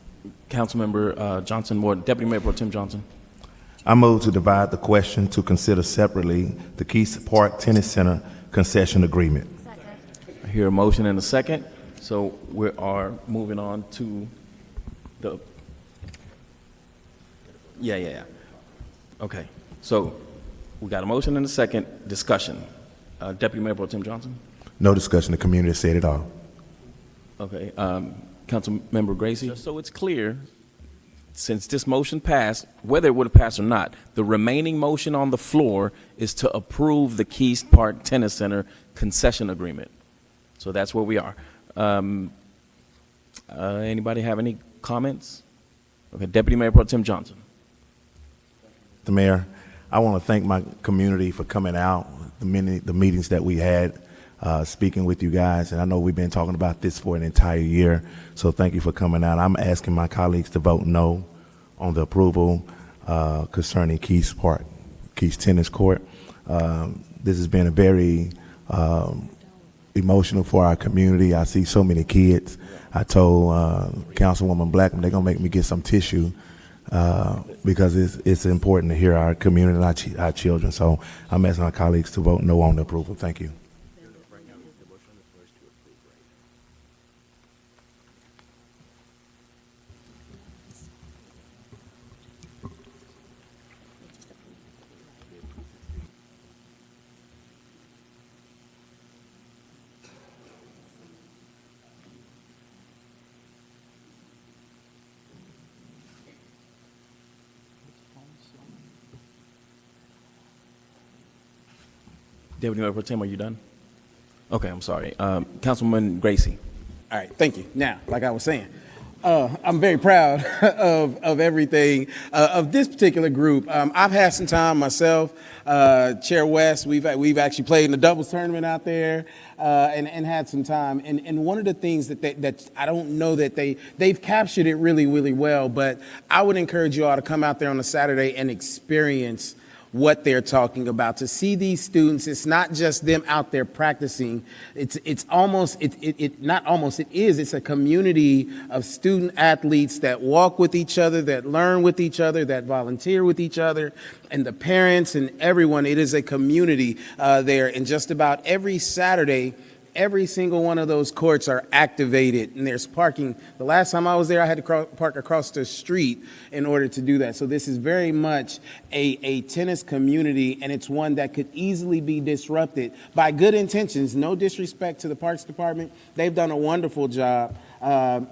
Councilmember Johnson, Deputy Mayor Pro Tem Johnson. I move to divide the question to consider separately the Kiest Park Tennis Center concession agreement. I hear a motion and a second. So we are moving on to the, yeah. Okay, so we got a motion and a second. Discussion. Deputy Mayor Pro Tem Johnson? No discussion. The community said it all. Okay, Councilmember Gracie? Just so it's clear, since this motion passed, whether it would have passed or not, the remaining motion on the floor is to approve the Kiest Park Tennis Center concession agreement. So that's where we are. Anybody have any comments? Okay, Deputy Mayor Pro Tem Johnson. The Mayor, I want to thank my community for coming out, the meetings that we had, speaking with you guys, and I know we've been talking about this for an entire year, so thank you for coming out. I'm asking my colleagues to vote no on the approval concerning Kiest Park, Kiest Tennis Court. This has been a very emotional for our community. I see so many kids. I told Councilwoman Blackman they're going to make me get some tissue because it's important to hear our community and our children. So I'm asking our colleagues to vote no on the approval. Thank you. Deputy Mayor Pro Tem, are you done? Okay, I'm sorry. Councilman Gracie. All right, thank you. Now, like I was saying, I'm very proud of everything of this particular group. I've had some time myself. Chair West, we've actually played in the doubles tournament out there and had some time. And one of the things that I don't know that they've captured it really, really well, but I would encourage you all to come out there on a Saturday and experience what they're talking about. To see these students, it's not just them out there practicing. It's a community of student athletes that walk with each other, that learn with each other, that volunteer with each other, and the parents and everyone. It is a community there. And just about every Saturday, every single one of those courts are activated, and there's parking. The last time I was there, I had to park across the street in order to do that. So this is very much a tennis community, and it's one that could easily be disrupted by good intentions. No disrespect to the Parks Department. They've done a wonderful job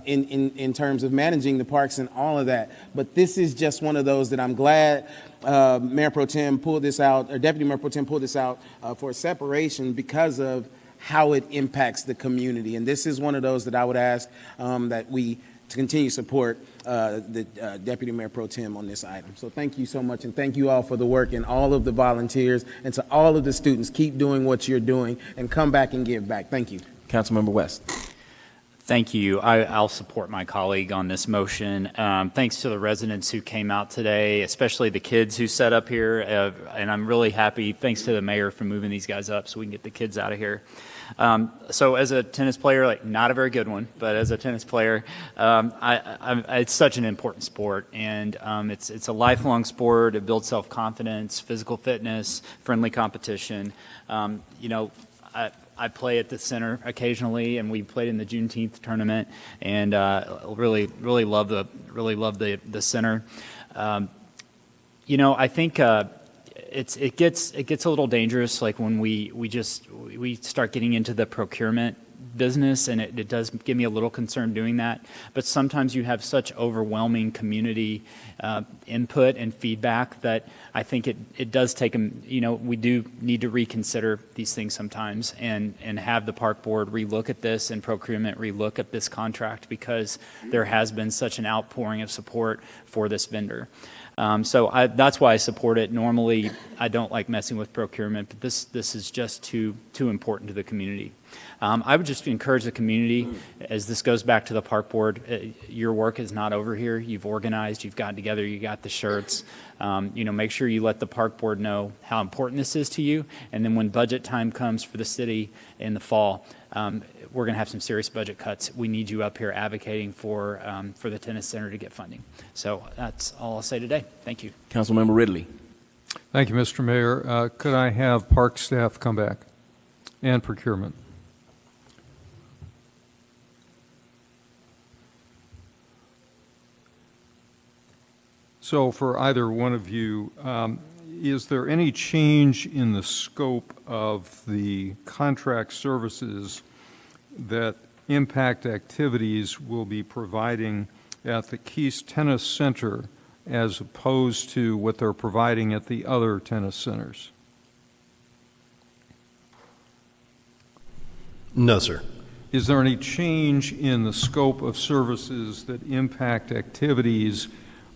in terms of managing the parks and all of that. But this is just one of those that I'm glad Mayor Pro Tem pulled this out, or Deputy Mayor Pro Tem pulled this out for separation because of how it impacts the community. And this is one of those that I would ask that we to continue to support the Deputy Mayor Pro Tem on this item. So thank you so much, and thank you all for the work and all of the volunteers, and to all of the students, keep doing what you're doing and come back and give back. Thank you. Councilmember West. Thank you. I'll support my colleague on this motion. Thanks to the residents who came out today, especially the kids who set up here, and I'm really happy, thanks to the mayor for moving these guys up so we can get the kids out of here. So as a tennis player, like not a very good one, but as a tennis player, it's such an important sport, and it's a lifelong sport. It builds self-confidence, physical fitness, friendly competition. I play at the center occasionally, and we played in the Juneteenth tournament, and really love the center. I think it gets a little dangerous, like when we start getting into the procurement business, and it does give me a little concern doing that. But sometimes you have such overwhelming community input and feedback that I think it does take we do need to reconsider these things sometimes, and have the park board relook at this, and procurement relook at this contract, because there has been such an outpouring of support for this vendor. So that's why I support it. Normally, I don't like messing with procurement, but this is just too important to the community. I would just encourage the community, as this goes back to the park board, your work is not over here. You've organized, you've gotten together, you got the shirts. Make sure you let the park board know how important this is to you. And then when budget time comes for the city in the fall, we're going to have some serious budget cuts. We need you up here advocating for the tennis center to get funding. So that's all I'll say today. Thank you. Councilmember Ridley. Thank you, Mr. Mayor. Could I have park staff come back and procurement? So for either one of you, is there any change in the scope of the contract services that Impact Activities will be providing at the Kiest Tennis Center as opposed to what they're providing at the other tennis centers? No, sir. Is there any change in the scope of services that Impact Activities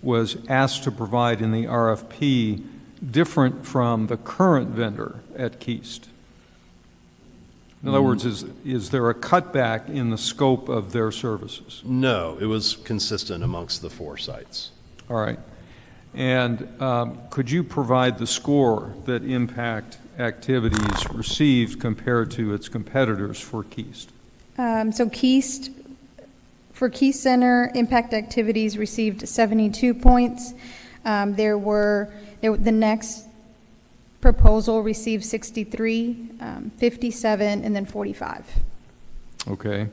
was asked to provide in the RFP different from the current vendor at Kiest? In other words, is there a cutback in the scope of their services? No, it was consistent amongst the 4 sites. All right. And could you provide the score that Impact Activities received compared to its competitors for Kiest? So Kiest, for Kiest Center, Impact Activities received 72 points. The next proposal received 63, 57, and then 45. Okay.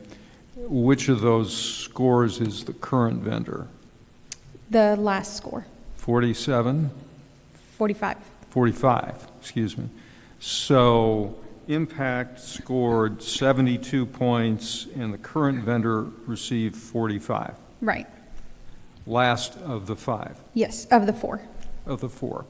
Which of those scores is the current vendor? The last score. 47? 45. 45, excuse me. So Impact scored 72 points and the current vendor received 45. Right. Last of the 5. Yes, of the 4. Of the 4.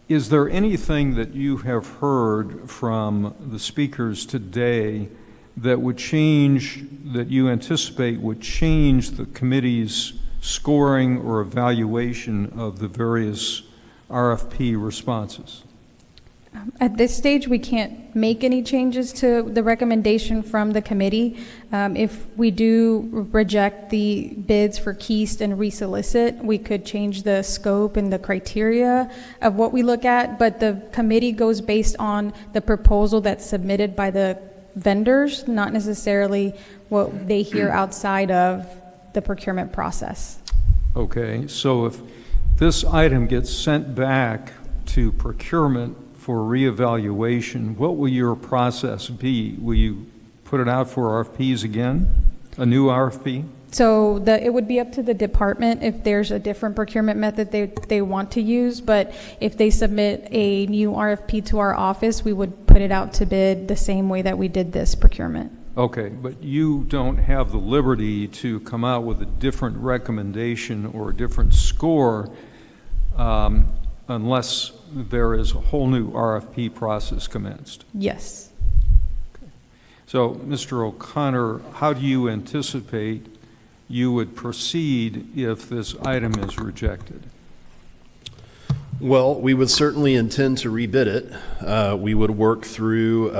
Is there anything that you have heard from the speakers today that would change, that you anticipate would change the committee's scoring or evaluation of the various RFP responses? At this stage, we can't make any changes to the recommendation from the committee. If we do reject the bids for Kiest and resolicit, we could change the scope and the criteria of what we look at, but the committee goes based on the proposal that's submitted by the vendors, not necessarily what they hear outside of the procurement process. Okay, so if this item gets sent back to procurement for reevaluation, what will your process be? Will you put it out for RFPs again? A new RFP? So it would be up to the department if there's a different procurement method they want to use, but if they submit a new RFP to our office, we would put it out to bid the same way that we did this procurement. Okay, but you don't have the liberty to come out with a different recommendation or a different score unless there is a whole new RFP process commenced. Yes. Okay. So, Mr. O'Connor, how do you anticipate you would proceed if this item is rejected? Well, we would certainly intend to rebid it. We would work through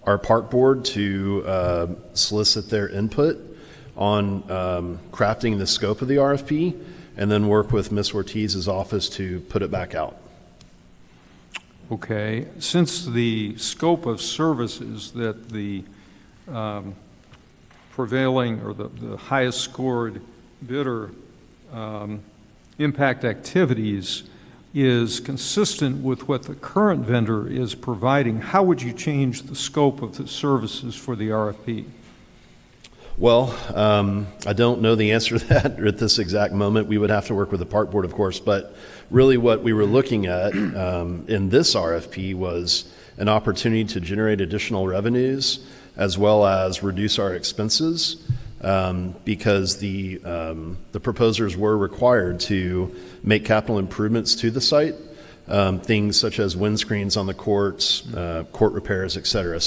our park board to solicit their input on crafting the scope of the RFP, and then work with Ms. Ortiz's office to put it back out. Okay. Since the scope of services that the prevailing or the highest scored bidder Impact Activities is consistent with what the current vendor is providing, how would you change the scope of the services for the RFP? Well, I don't know the answer to that at this exact moment. We would have to work with the park board, of course, but really what we were looking at in this RFP was an opportunity to generate additional revenues as well as reduce our expenses because the proposers were required to make capital improvements to the site, things such as windscreens on the courts, court repairs, et cetera.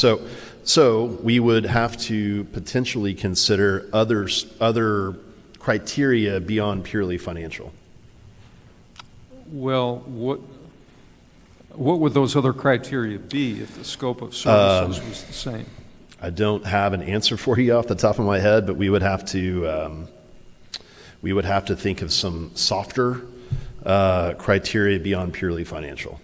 So we would have to potentially consider other criteria beyond purely financial. Well, What would those other criteria be if the scope of services was the same? I don't have an answer for you off the top of my head, but we would have to think of some softer criteria beyond purely financial.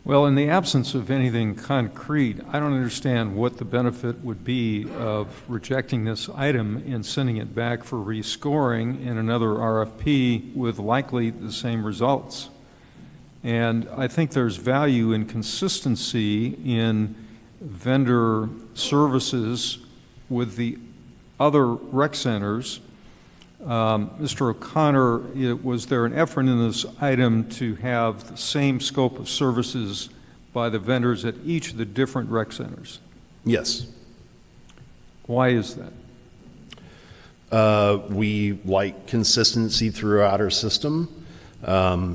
Well, in the absence of anything concrete, I don't understand what the benefit would be of rejecting this item and sending it back for rescoring in another RFP with likely the same results. And I think there's value in consistency in vendor services with the other rec centers. Mr. O'Connor, was there an effort in this item to have the same scope of services by the vendors at each of the different rec centers? Yes. Why is that? We like consistency throughout our system.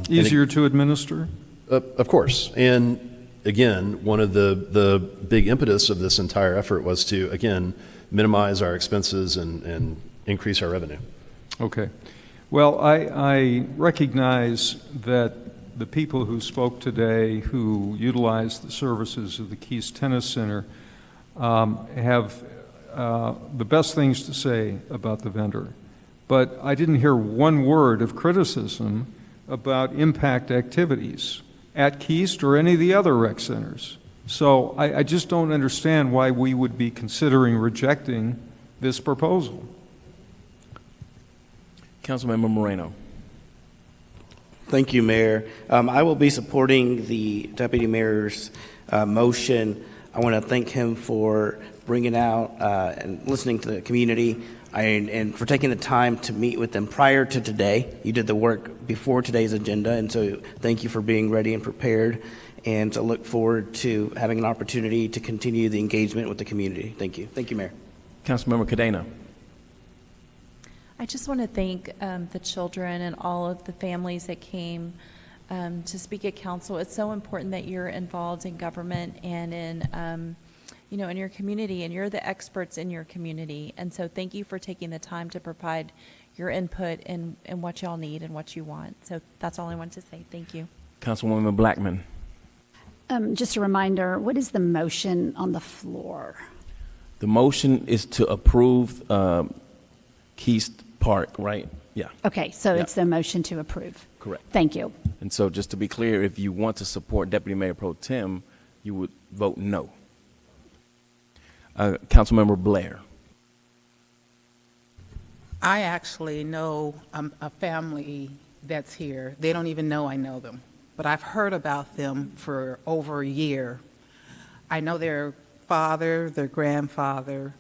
Easier to administer? Of course. And again, one of the big impetus of this entire effort was to, again, minimize our expenses and increase our revenue. Okay. Well, I recognize that the people who spoke today, who utilized the services of the Kiest Tennis Center, have the best things to say about the vendor. But I didn't hear one word of criticism about impact activities at Kiest or any of the other rec centers. So I just don't understand why we would be considering rejecting this proposal. Councilmember Moreno. Thank you, Mayor. I will be supporting the Deputy Mayor's motion. I want to thank him for bringing out and listening to the community and for taking the time to meet with them prior to today. You did the work before today's agenda, and so thank you for being ready and prepared. And to look forward to having an opportunity to continue the engagement with the community. Thank you. Thank you, Mayor. Councilmember Cadena. I just want to thank the children and all of the families that came to speak at council. It's so important that you're involved in government and in, in your community, and you're the experts in your community. And so thank you for taking the time to provide your input and what y'all need and what you want. So that's all I wanted to say. Thank you. Councilwoman Blackman. Just a reminder, what is the motion on the floor? The motion is to approve Kiest Park, right? Yeah. Okay, so Yeah. it's the motion to approve. Correct. Thank you. And so just to be clear, if you want to support Deputy Mayor Pro Tem, you would vote no. Councilmember Blair. I actually know a family that's here. They don't even know I know them, but I've heard about them for over a year. I know their father, their grandfather.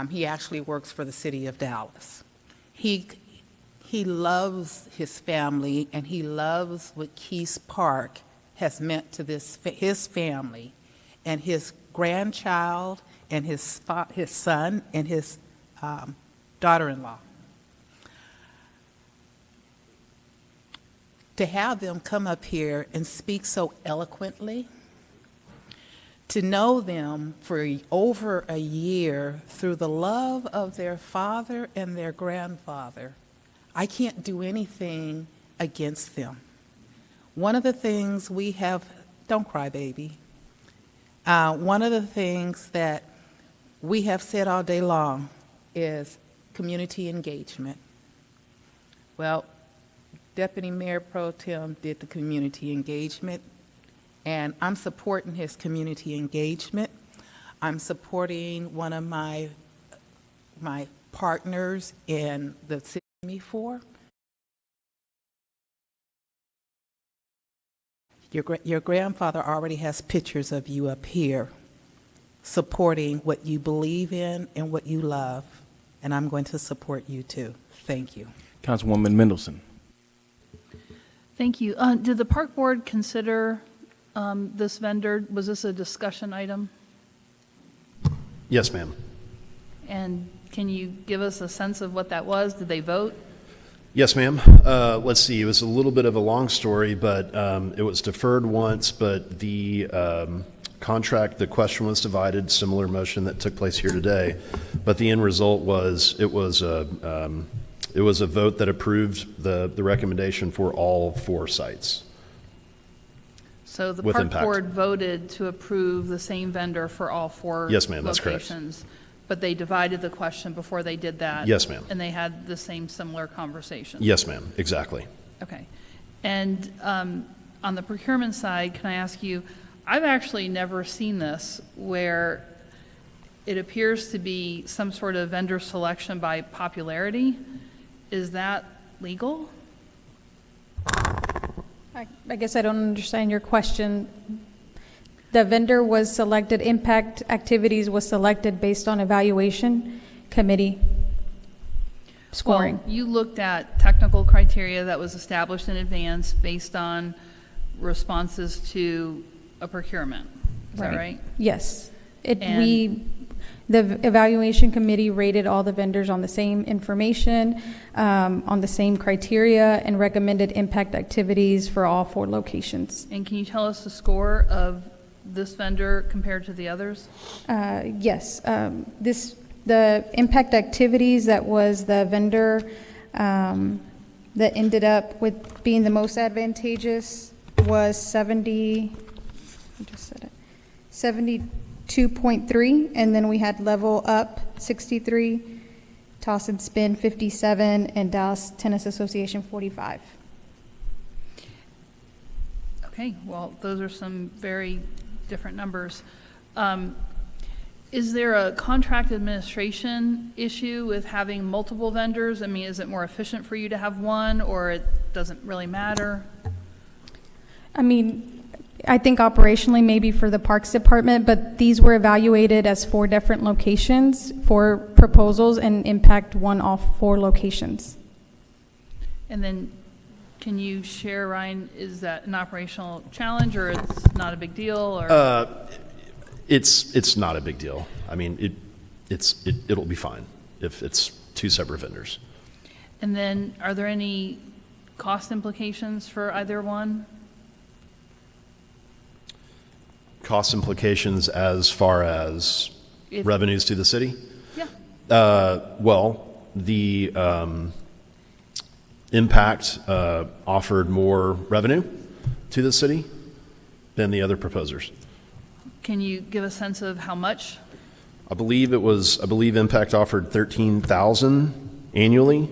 He actually works for the city of Dallas. He loves his family, and he loves what Kiest Park has meant to his family and his grandchild and his son and his daughter-in-law. To have them come up here and speak so eloquently, to know them for over a year through the love of their father and their grandfather, I can't do anything against them. One of the things we have, don't cry, baby. One of the things that we have said all day long is community engagement. Well, Deputy Mayor Pro Tem did the community engagement, and I'm supporting his community engagement. I'm supporting one of my partners in the city for. Your grandfather already has pictures of you up here supporting what you believe in and what you love, and I'm going to support you too. Thank you. Councilwoman Mendelson. Thank you. Did the park board consider this vendor? Was this a discussion item? Yes, ma'am. And can you give us a sense of what that was? Did they vote? Yes, ma'am. Let's see. It was a little bit of a long story, but it was deferred once, but the contract, the question was divided, similar motion that took place here today. But the end result was it was a vote that approved the recommendation for all 4 sites. So the With park impact. board voted to approve the same vendor for all 4 Yes, ma'am, that's correct. locations. But they divided the question before they did that. Yes, ma'am. And they had the same similar conversation. Yes, ma'am, exactly. Okay. And on the procurement side, can I ask you, I've actually never seen this where it appears to be some sort of vendor selection by popularity. Is that legal? I guess I don't understand your question. The vendor was selected, Impact Activities was selected based on evaluation committee scoring. Well, you looked at technical criteria that was established in advance based on responses to a procurement. Is that right? Yes. And- The evaluation committee rated all the vendors on the same information, on the same criteria, and recommended impact activities for all 4 locations. And can you tell us the score of this vendor compared to the others? Yes, the impact activities, that was the vendor that ended up with being the most advantageous, was 72.3, and then we had Level Up 63, Toss and Spin 57, and Dallas Tennis Association 45. Okay, well, those are some very different numbers. Is there a contract administration issue with having multiple vendors? I mean, is it more efficient for you to have one, or it doesn't really matter? I mean, I think operationally, maybe for the Parks Department, but these were evaluated as 4 different locations, 4 proposals, and impact one off 4 locations. And then, can you share, Ryan, is that an operational challenge, or it's not a big deal, or? It's not a big deal. I mean, it'll be fine if it's 2 separate vendors. And then, are there any cost implications for either one? Cost implications as far as revenues to the city? Yeah. Well, the impact offered more revenue to the city than the other proposers. Can you give a sense of how much? I believe Impact offered $13,000 annually.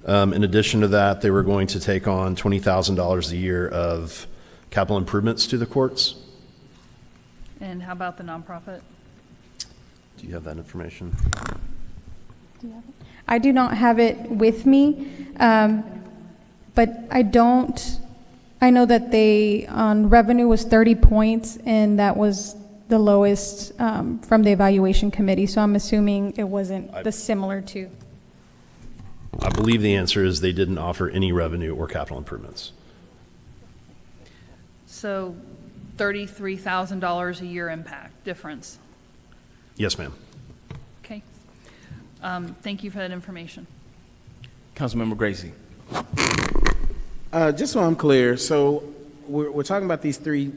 In addition to that, they were going to take on $20,000 a year of capital improvements to the courts. And how about the nonprofit? Do you have that information? I do not have it with me, but I know that they, on revenue was 30 points, and that was the lowest from the evaluation committee, so I'm assuming it wasn't the similar to. I believe the answer is they didn't offer any revenue or capital improvements. So $33,000 a year impact difference. Yes, ma'am. Okay. Thank you for that information. Councilmember Gracie. Just so I'm clear, so we're talking about these 3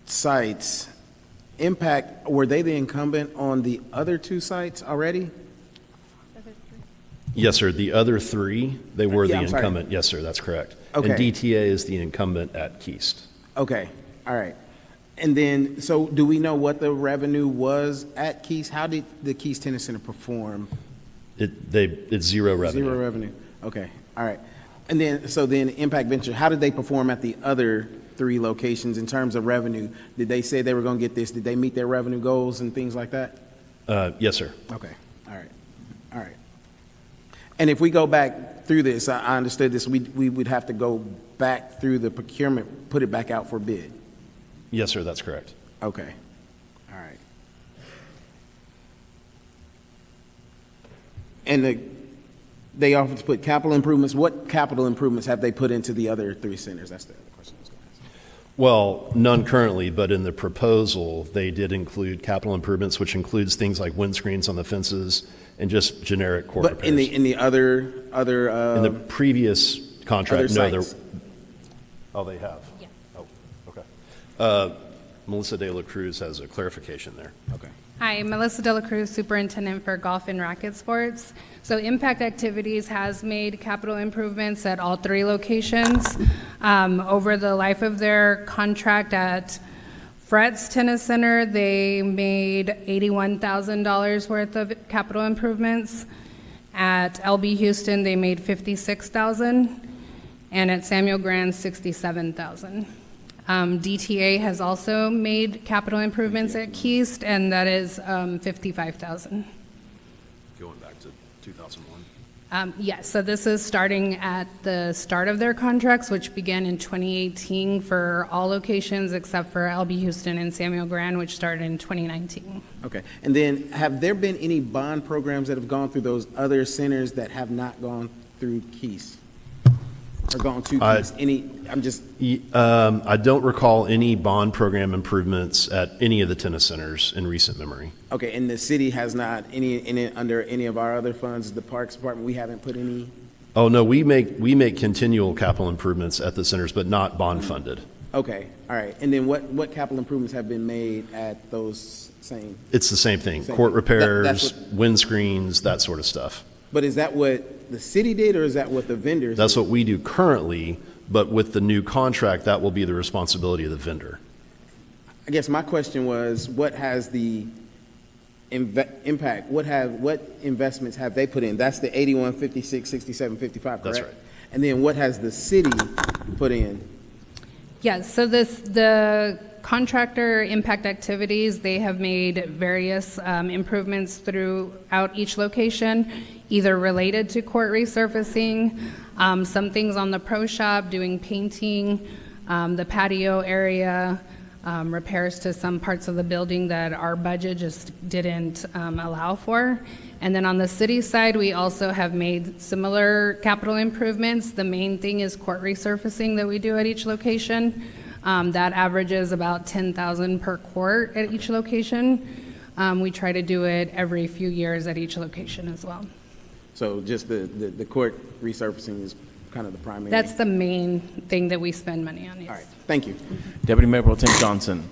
sites. Impact, were they the incumbent on the other 2 sites already? Yes, sir. The other 3, they were the I'm sorry. incumbent. Yes, sir. That's correct. Okay. And DTEA is the incumbent at Kiest. Okay, all right. And then, so do we know what the revenue was at Kiest? How did the Kiest Tennis Center perform? It's 0 revenue. 0 revenue. Okay, all right. And then, so then Impact Venture, how did they perform at the other 3 locations in terms of revenue? Did they say they were going to get this? Did they meet their revenue goals and things like that? Yes, sir. Okay, all right, all right. And if we go back through this, I understood this, we would have to go back through the procurement, put it back out for bid. Yes, sir. That's correct. Okay, all right. And they offered to put capital improvements. What capital improvements have they put into the other 3 centers? That's the other question I was going to ask. Well, none currently, but in the proposal, they did include capital improvements, which includes things like windscreens on the fences and just generic court But repairs. in the other in the previous contract, other no, there. sites? Oh, they have. Yeah. Oh, okay. Melissa De La Cruz has a clarification there. Okay. Hi, Melissa De La Cruz, Superintendent for Golf and Racket Sports. So Impact Activities has made capital improvements at all 3 locations. Over the life of their contract at Fretz Tennis Center, they made $81,000 worth of capital improvements. At LB Houston, they made $56,000, and at Samuel Grand, $67,000. DTEA has also made capital improvements at Kiest, and that is $55,000. Going back to 2001. Yes, so this is starting at the start of their contracts, which began in 2018 for all locations except for LB Houston and Samuel Grand, which started in 2019. Okay. And then have there been any bond programs that have gone through those other centers that have not gone through Kiest? Or gone to Kiest? I don't recall any bond program improvements at any of the tennis centers in recent memory. Okay, and the city has not under any of our other funds, the Parks Department, we haven't put any? Oh, no, we make continual capital improvements at the centers, but not bond funded. Okay, all right. And then what capital improvements have been made at those same? It's the same thing. Court repairs, windscreens, that sort of stuff. But is that what the city did, or is that what the vendors That's did? what we do currently, but with the new contract, that will be the responsibility of the vendor. I guess my question was, what has the impact, what investments have they put in? That's the 81, 56, 67, 55, correct? That's right. And then what has the city put in? Yes, so the contractor impact activities, they have made various improvements throughout each location, either related to court resurfacing, some things on the pro shop, doing painting, the patio area, repairs to some parts of the building that our budget just didn't allow for. And then on the city side, we also have made similar capital improvements. The main thing is court resurfacing that we do at each location. That averages about $10,000 per court at each location. We try to do it every few years at each location as well. So just the court resurfacing is kind of the primary? That's the main thing that we spend money on, yes. All right, thank you. Deputy Mayor Pro Tem Johnson.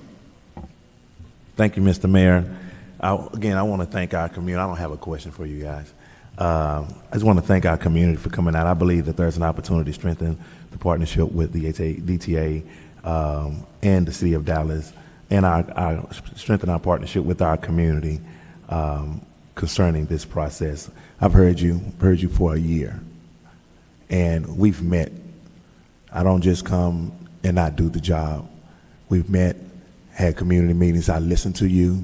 Thank you, Mr. Mayor. Again, I want to thank our community. I don't have a question for you guys. I just want to thank our community for coming out. I believe that there's an opportunity to strengthen the partnership with the DTEA and the City of Dallas, and strengthen our partnership with our community concerning this process. I've heard you for a year, and we've met. I don't just come and not do the job. We've met, had community meetings. I listened to you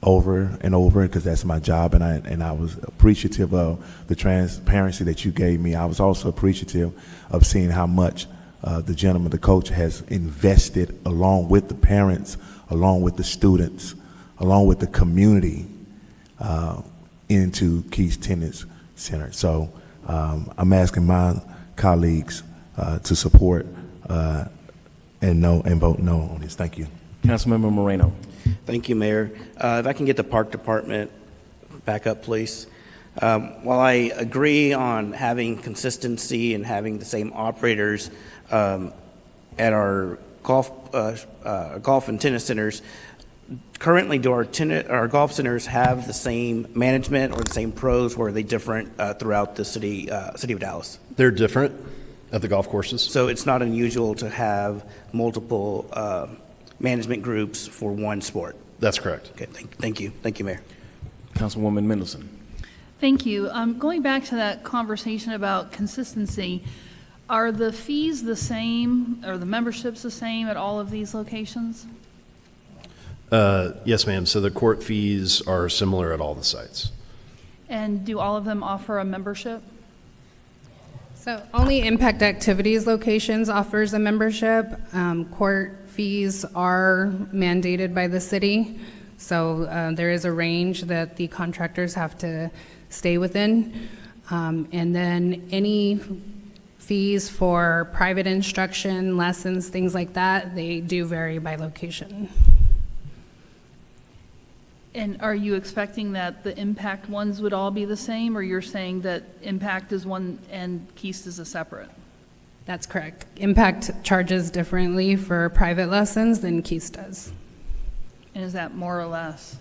over and over because that's my job, and I was appreciative of the transparency that you gave me. I was also appreciative of seeing how much the gentleman, the coach, has invested along with the parents, along with the students, along with the community into Kiest Tennis Center. So I'm asking my colleagues to support and vote no on this. Thank you. Councilmember Moreno. Thank you, Mayor. If I can get the Park Department back up, please. While I agree on having consistency and having the same operators at our golf and tennis centers, currently do our golf centers have the same management or the same pros, or are they different throughout the city of Dallas? They're different at the golf courses. So it's not unusual to have multiple management groups for one sport? That's correct. Okay, thank you. Thank you, Mayor. Councilwoman Mendelson. Thank you. Going back to that conversation about consistency, are the fees the same, or the memberships the same at all of these locations? Yes, ma'am. So the court fees are similar at all the sites. And do all of them offer a membership? So only Impact Activities locations offers a membership. Court fees are mandated by the city. So there is a range that the contractors have to stay within. And then any fees for private instruction, lessons, things like that, they do vary by location. And are you expecting that the Impact ones would all be the same, or you're saying that Impact is one and Kiest is a separate? That's correct. Impact charges differently for private lessons than Kiest does. And is that more or less?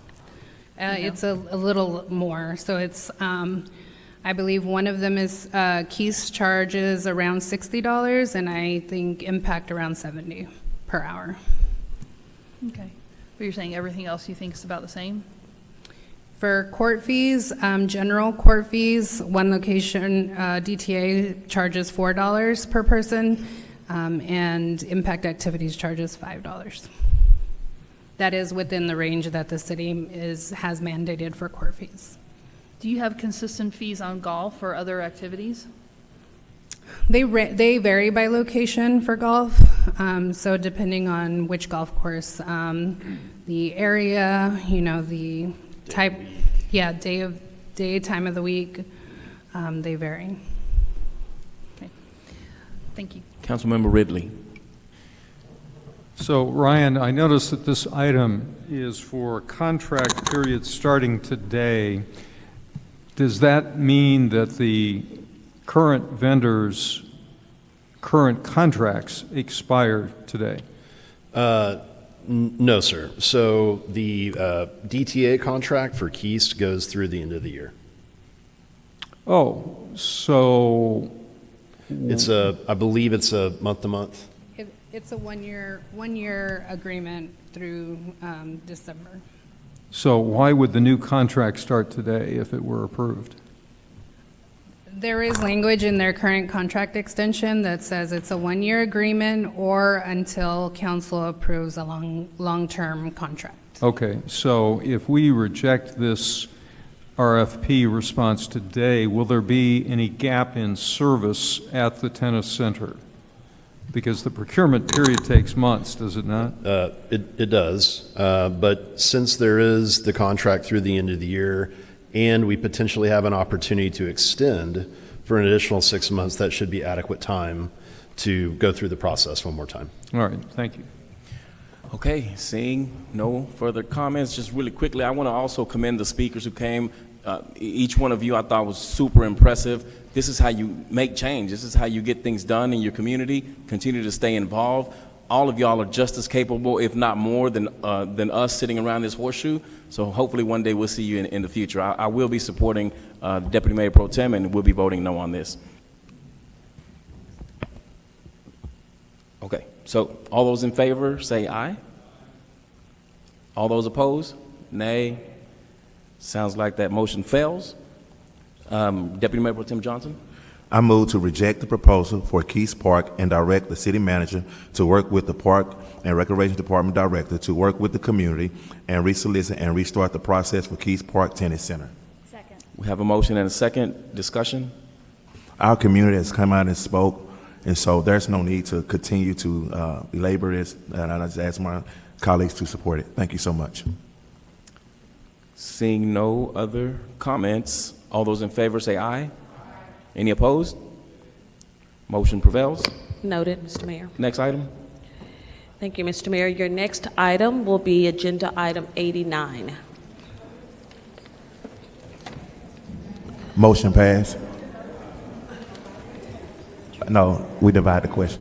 It's a little more. So it's I believe one of them is Kiest charges around $60, and I think Impact around $70 per hour. Okay. But you're saying everything else you think is about the same? For court fees, general court fees, one location, DTA charges $4 per person, and Impact Activities charges $5. That is within the range that the city has mandated for court fees. Do you have consistent fees on golf or other activities? They vary by location for golf, so depending on which golf course, the area, the type, day, time of the week, they vary. Okay. Thank you. Councilmember Ridley. So, Ryan, I noticed that this item is for contract period starting today. Does that mean that the current vendors' current contracts expire today? No, sir. So the DTEA contract for Kiest goes through the end of the year. Oh, so I believe it's a month to month. It's a one-year agreement through December. So why would the new contract start today if it were approved? There is language in their current contract extension that says it's a one-year agreement or until council approves a long-term contract. Okay, so if we reject this RFP response today, will there be any gap in service at the tennis center? Because the procurement period takes months, does it not? It does, but since there is the contract through the end of the year, and we potentially have an opportunity to extend for an additional 6 months, that should be adequate time to go through the process one more time. All right, thank you. Okay, seeing no further comments, just really quickly, I want to also commend the speakers who came. Each one of you I thought was super impressive. This is how you make change. This is how you get things done in your community. Continue to stay involved. All of y'all are just as capable, if not more, than us sitting around this horseshoe. So hopefully one day we'll see you in the future. I will be supporting Deputy Mayor Pro Tem, and we'll be voting no on this. Okay, so all those in favor say aye. All those opposed, nay. Sounds like that motion fails. Deputy Mayor Pro Tem Johnson. I move to reject the proposal for Kiest Park and direct the city manager to work with the Park and Recreation Department director to work with the community and resolicit and restart the process for Kiest Park Tennis Center. Second. We have a motion and a second. Discussion. Our community has come out and spoke, and so there's no need to continue to belabor this, and I just ask my colleagues to support it. Thank you so much. Seeing no other comments, all those in favor say aye. Any opposed? Motion prevails. Noted, Mr. Mayor. Next item. Thank you, Mr. Mayor. Your next item will be Agenda Item 89. Motion passed. No, we divide the question.